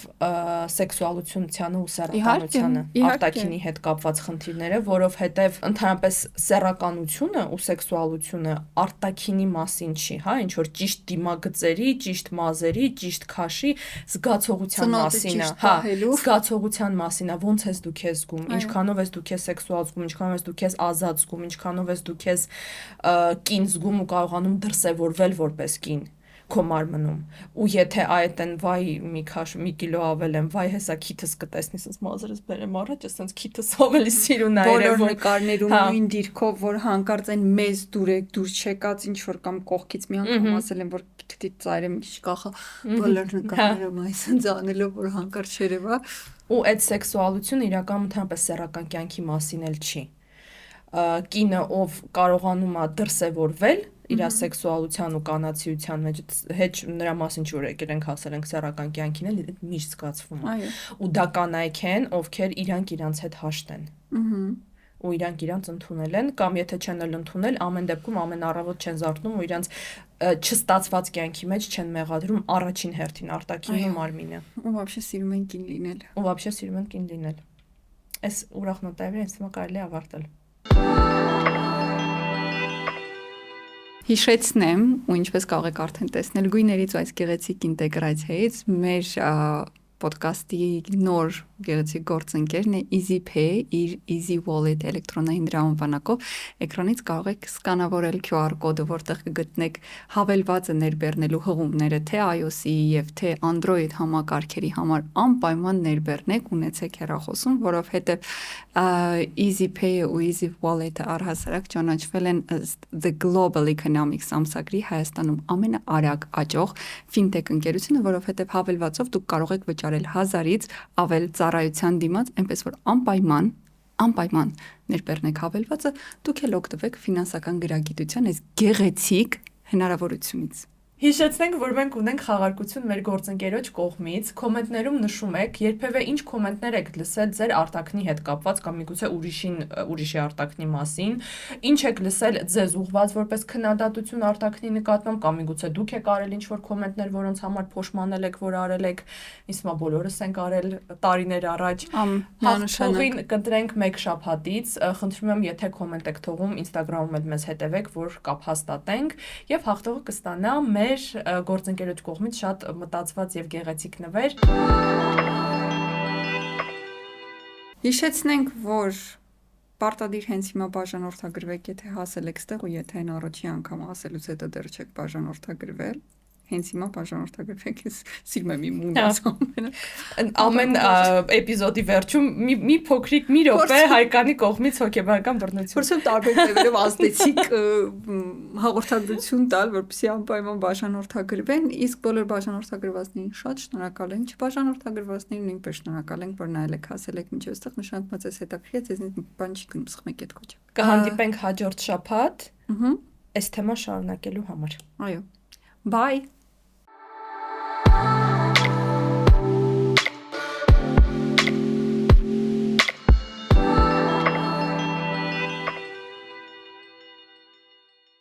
սեքսուալությունությանը ու սեռականությանը, Իհարկե։ արտաքինի հետ կապված խնդիրները, որովհետև ընդհանրապես սեռականությունը ու սեքսուալությունը արտաքինի մասին չի, հա, ինչ որ ճիշտ դիմագծերի, ճիշտ մազերի, ճիշտ քաշի զգացողության Ծնոտը մասին է, ճիշտ հա, պահելու։ զգացողության մասին է, ոնց ես դու քեզ զգում, ինչքանով ես դու քեզ սեքսուալ զգում, ինչքանով ես դու քեզ ազատ զգում, ինչքանով ես դու քեզ կին զգում ու կարողանում դրսևորվել որպես կին քո մարմնում ու եթե այդ են վայ մի կիլո ավել եմ վայ հեսա քիթս կտեսնի ասես մազերս բերեմ առաջ ասես քիթս ավելի սիրուն է Բոլոր երևում նկարներում հա։ նույն դիրքով, որ հանկարծ այն մեզ դուր չեկած ինչ որ կամ կողքից մի անգամ ասել են, որ քիթի ծայրը մի քիչ կախա, բոլոր նկարներում այսպես անելով, որ հանկարծ չերևա։ Ու այդ սեքսուալությունը իրական ընդհանրապես սեռական կյանքի մասին էլ չի։ Կինը ով կարողանում է դրսևորվել իր սեքսուալության ու կանացիության մեջ հետ նրա մասին ինչ որ եկել ենք հասել ենք սեռական կյանքին էլ այդ միշտ զգացվում է։ Այո։ Ու դա կանայք են, ովքեր իրանք իրանց հետ հաշտ են։ Ու իրանք իրանց ընդունել են կամ եթե չեն էլ ընդունել, ամեն դեպքում ամեն առավոտ չեն զարթնում ու իրանց չստացված կյանքի մեջ չեն մեղադրում առաջին հերթին արտաքինը ու մարմինը։ Ու вообще սիրում են կին լինել։ Ու вообще սիրում են կին լինել։ Այս ուրախ նոտայով ինձ թվում է կարելի է ավարտել։ Հիշեցնեմ, ու ինչպես կարող եք արդեն տեսնել գույներից ու այս գեղեցիկ ինտեգրացիայից մեր ոդկասթի նոր գեղեցիկ գործընկերն է EasyPay, իր Easy Wallet էլեկտրոնային դրամապանակով էկրանից կարող եք սկանավորել QR կոդը, որտեղ կգտնեք հավելվածը ներբեռնելու հղումները թե iOS-ի եւ թե Android համակարգերի համար անպայման ներբեռնեք, ունեցեք հեռախոսում, որովհետեւ EasyPay-ը ու Easy Wallet-ը առհասարակ ճանաչվել են ըստ The Global Economics ամսագրի Հայաստանում ամենաարագ աճող ֆինտեկ ընկերությունը, որովհետեւ հավելվածով դուք կարող եք վճարել 1000-ից ավել ծառայության դիմաց, այնպես որ անպայման ներբեռնեք հավելվածը, դուք էլ օգտվեք ֆինանսական գրագիտության այս գեղեցիկ հնարավորությունից։ Հիշեցնենք, որ մենք ունենք խաղարկություն մեր գործընկերոջ կողմից, կոմենտներում նշում եք, երբևէ ինչ կոմենտներ եք լսել ձեր արտաքնի հետ կապված կամ միգուցե ուրիշի արտաքնի մասին, ինչ եք լսել ձեզ ուղված որպես քննադատություն արտաքնի նկատմամբ կամ միգուցե դուք եք արել ինչ-որ կոմենտներ, որոնց համար փոշմանել եք, որ արել եք, իսկ մա բոլորս ենք արել տարիներ առաջ։ Հաղթողին կընտրենք մեկ շաբաթից, խնդրում եմ, եթե կոմենտ եք թողում, Instagram-ում էլ մեզ հետևեք, որ կապ հաստատենք եւ հաղթողը կստանա մեր գործընկերոջ կողմից շատ մտածված եւ գեղեցիկ նվեր։ Հիշեցնենք, որ պարտադիր հենց հիմա բաժանորդագրվեք, եթե հասել եք ստեղ ու եթե այն առաջի անգամ ասելուց հետո դեռ չեք բաժանորդագրվել, հենց հիմա բաժանորդագրվեք, ես սիրում եմ իմ ունած ամեն էպիզոդի վերջում մի փոքրիկ մի րոպե Հայկանի կողմից հոգեբանական բռնություն։ Փորձում տարբեր ձևերով ազդեցիկ հաղորդագրություն տալ, որպեսզի անպայման բաժանորդագրվեն, իսկ բոլոր բաժանորդագրվածներին շատ շնորհակալ ենք, չբաժանորդագրվածներին նույնպես շնորհակալ ենք, որ նայել եք, հասել եք մինչ այստեղ, նշանակում է ձեզ հետաքրքրեց, ես բան չի գնում, սխմեք այդ կոչը։ Կհանդիպենք հաջորդ շաբաթ այս թեման շարունակելու համար։ Այո։ Bye.